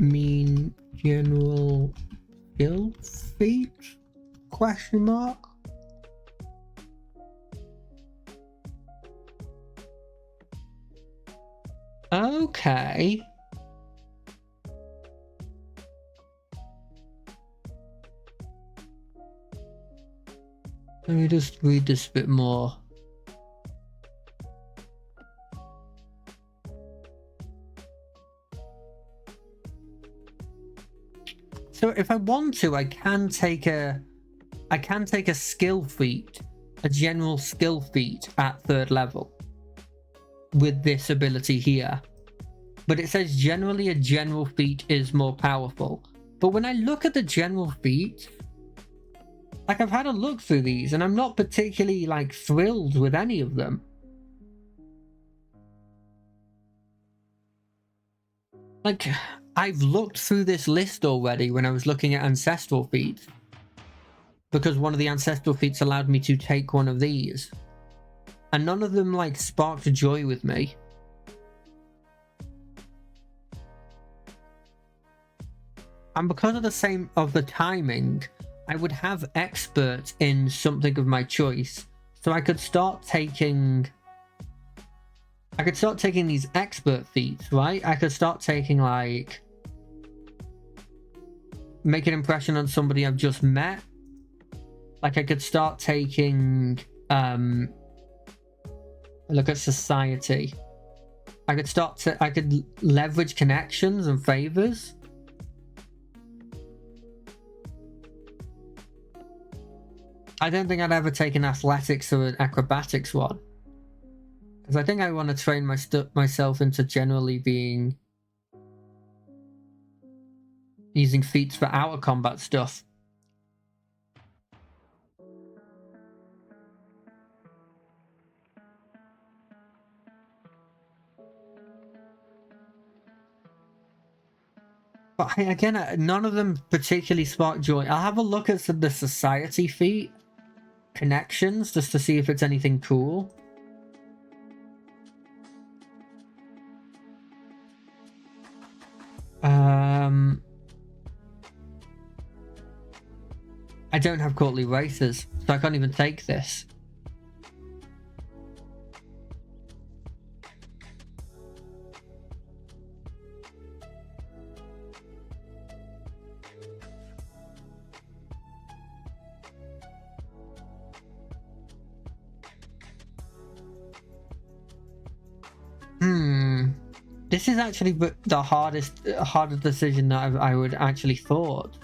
S1: Mean general skill feat? Question mark. Okay. Let me just read this a bit more. So if I want to, I can take a skill feat, a general skill feat at 3rd level with this ability here. But it says generally a general feat is more powerful. But when I look at the general feat, like I've had a look through these and I'm not particularly like thrilled with any of them. Like, I've looked through this list already when I was looking at ancestral feats, because one of the ancestral feats allowed me to take one of these, and none of them like sparked joy with me. And because of the timing, I would have expert in something of my choice, so I could start taking these expert feats, right? I could start taking, like, make an impression on somebody I've just met. Like, I could start taking, look at society. I could leverage connections and favors. I don't think I'd ever take an athletics or an acrobatics one, because I think I want to train myself into generally using feats for outer combat stuff. But again, none of them particularly spark joy. I'll have a look at the society feat connections just to see if it's anything cool. I don't have courtly races, so I can't even take this. This is actually the harder decision that I would actually thought.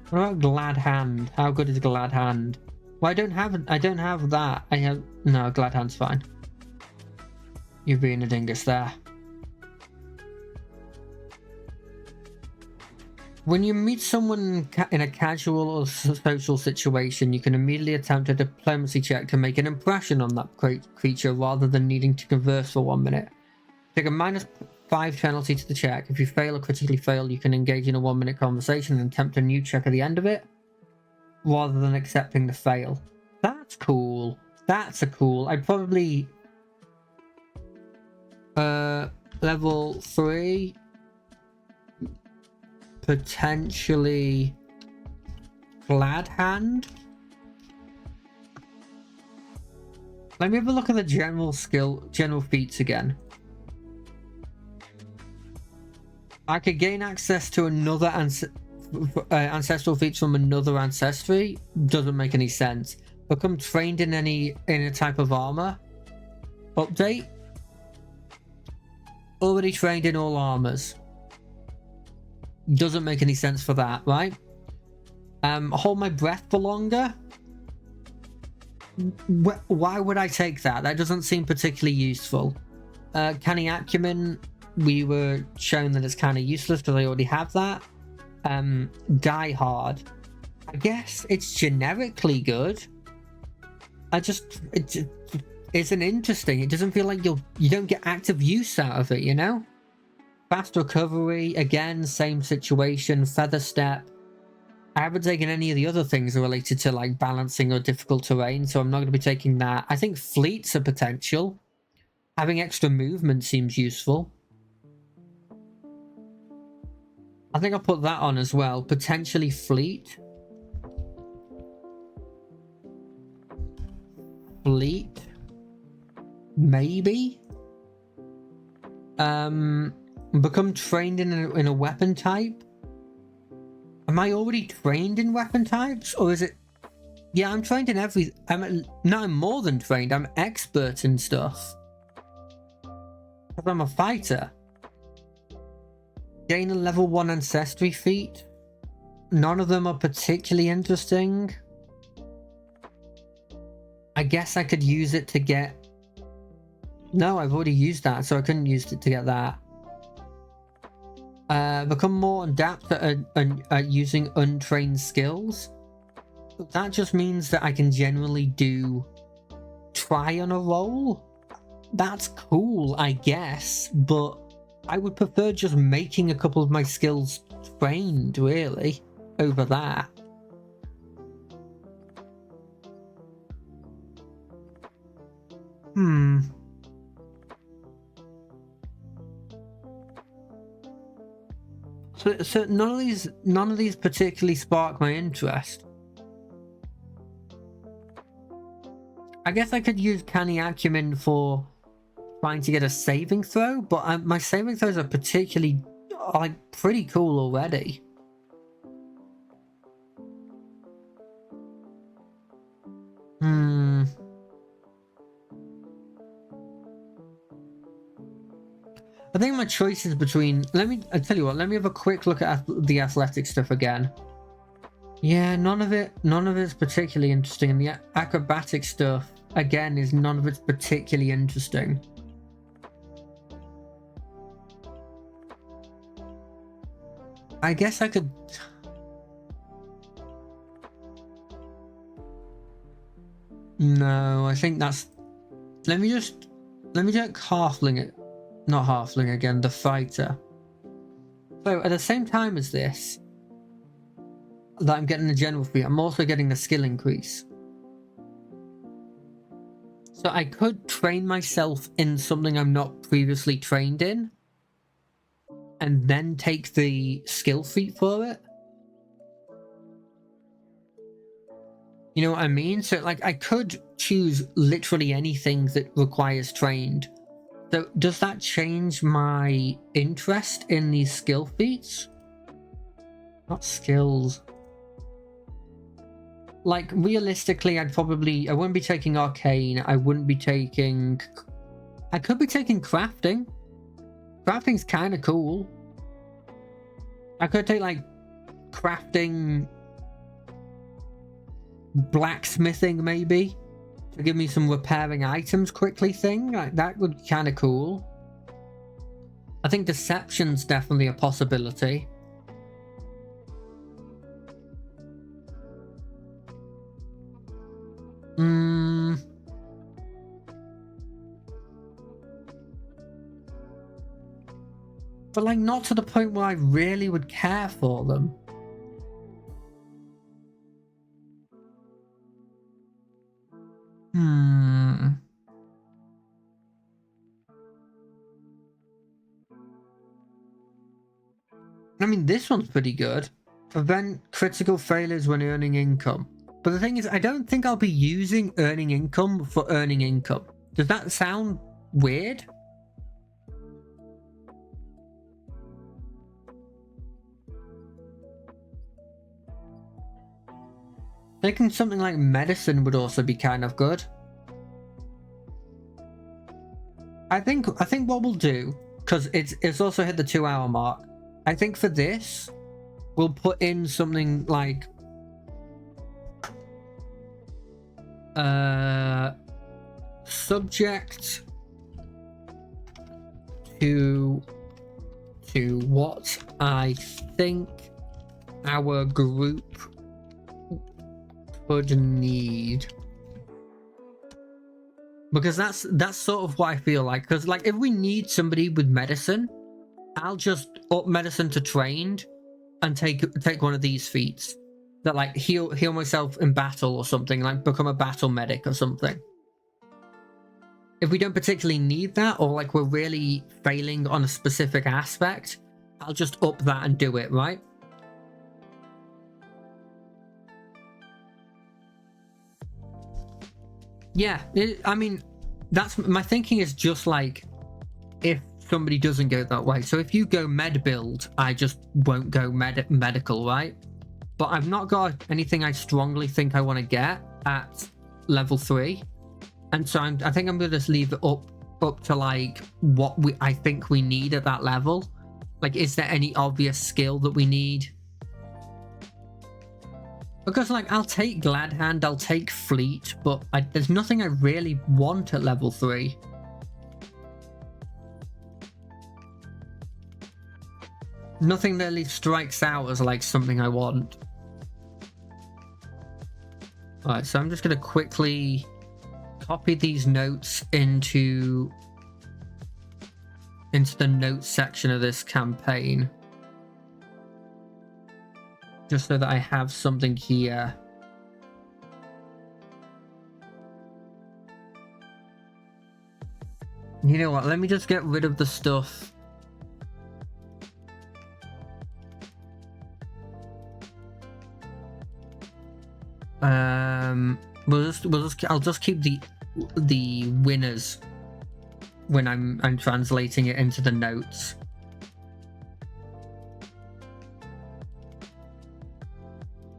S1: What about Glad Hand? How good is Glad Hand? Well, I don't have that. No, Glad Hand's fine. You're being a dingus there. When you meet someone in a casual or social situation, you can immediately attempt a diplomacy check to make an impression on that creature rather than needing to converse for 1 minute. Take a -5 penalty to the check. If you fail or critically fail, you can engage in a 1-minute conversation and attempt a new check at the end of it, rather than accepting the fail. That's cool. That's cool. I'd probably level 3, potentially Glad Hand. Let me have a look at the general feats again. I could gain access to another ancestral feats from another ancestry. Doesn't make any sense. Become trained in a type of armor. Update. Already trained in all armors. Doesn't make any sense for that, right? Hold my breath for longer. Why would I take that? That doesn't seem particularly useful. Canny Acumen. We were shown that it's kind of useless because I already have that. Die Hard. I guess it's generically good. It isn't interesting. It doesn't feel like you don't get active use out of it, you know? Fast Recovery, again, same situation. Feather Step. I haven't taken any of the other things related to like balancing or difficult terrain, so I'm not going to be taking that. I think Fleet's a potential. Having extra movement seems useful. I think I'll put that on as well. Potentially fleet. Fleet. Maybe. Become trained in a weapon type. Am I already trained in weapon types, or is it? Yeah, I'm trained in every. I'm more than trained. I'm expert in stuff. I'm a fighter. Gain a level 1 ancestry feat. None of them are particularly interesting. I guess I could use it to get. No, I've already used that, so I couldn't use it to get that. Become more adept at using untrained skills. That just means that I can generally try on a roll. That's cool, I guess, but I would prefer just making a couple of my skills trained, really, over that. So none of these particularly spark my interest. I guess I could use canny acumen for trying to get a saving throw, but my saving throws are particularly pretty cool already. I think my choice is between. I tell you what. Let me have a quick look at the athletic stuff again. Yeah, none of it's particularly interesting, and the acrobatic stuff again is none of it's particularly interesting. I guess I could. No, I think that's. Let me do it halfling it. Not halfling again, the fighter. So at the same time as this, that I'm getting the general feat, I'm also getting the skill increase. So I could train myself in something I'm not previously trained in, and then take the skill feat for it. You know what I mean? So I could choose literally anything that requires trained. So does that change my interest in these skill feats? Not skills. Realistically, I wouldn't be taking arcane. I wouldn't be taking. I could be taking crafting. Crafting's kind of cool. I could take crafting, blacksmithing maybe. To give me some repairing items quickly thing, that would be kind of cool. I think deception's definitely a possibility. But not to the point where I really would care for them. I mean, this one's pretty good. Prevent critical failures when earning income. But the thing is, I don't think I'll be using earning income for earning income. Does that sound weird? Thinking something like medicine would also be kind of good. I think what we'll do, because it's also hit the 2-hour mark. I think for this, we'll put in something like subject to what I think our group would need, because that's sort of what I feel like. Because if we need somebody with medicine, I'll just up medicine to trained and take one of these feats that heal myself in battle or something, become a battle medic or something. If we don't particularly need that, or we're really failing on a specific aspect, I'll just up that and do it, right? Yeah, I mean, that's my thinking is just like if somebody doesn't go that way. So if you go med build, I just won't go medical, right? But I've not got anything I strongly think I want to get at level 3. And so I think I'm going to just leave it up to like what I think we need at that level. Like, is there any obvious skill that we need? Because like, I'll take Glad Hand, I'll take Fleet, but there's nothing I really want at level 3. Nothing really strikes out as like something I want. Alright, so I'm just going to quickly copy these notes into the notes section of this campaign. Just so that I have something here. You know what? Let me just get rid of the stuff. I'll just keep the winners when I'm translating it into the notes.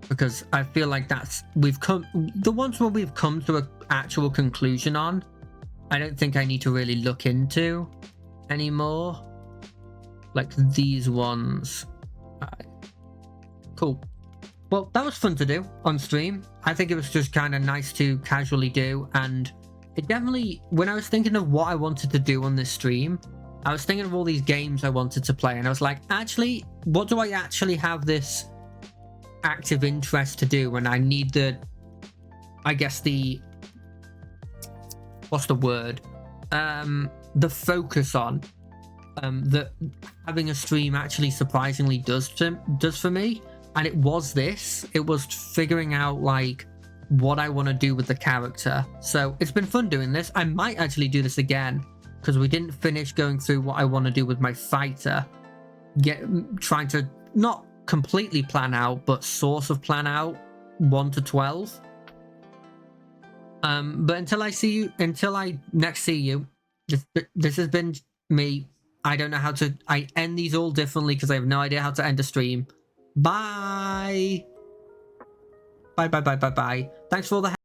S1: Because I feel like the ones where we've come to an actual conclusion on, I don't think I need to really look into anymore. Like these ones. Cool. Well, that was fun to do on stream. I think it was just kind of nice to casually do, and it definitely, when I was thinking of what I wanted to do on this stream, I was thinking of all these games I wanted to play, and I was like, actually, what do I actually have this active interest to do when I need what's the word? The focus on that having a stream actually surprisingly does for me. And it was figuring out like what I want to do with the character. So it's been fun doing this. I might actually do this again because we didn't finish going through what I want to do with my fighter. Trying to not completely plan out, but sort of plan out 1 to 12. But until I next see you, this has been me. I don't know how to. I end these all differently because I have no idea how to end a stream. Bye. Bye. Thanks for all the help.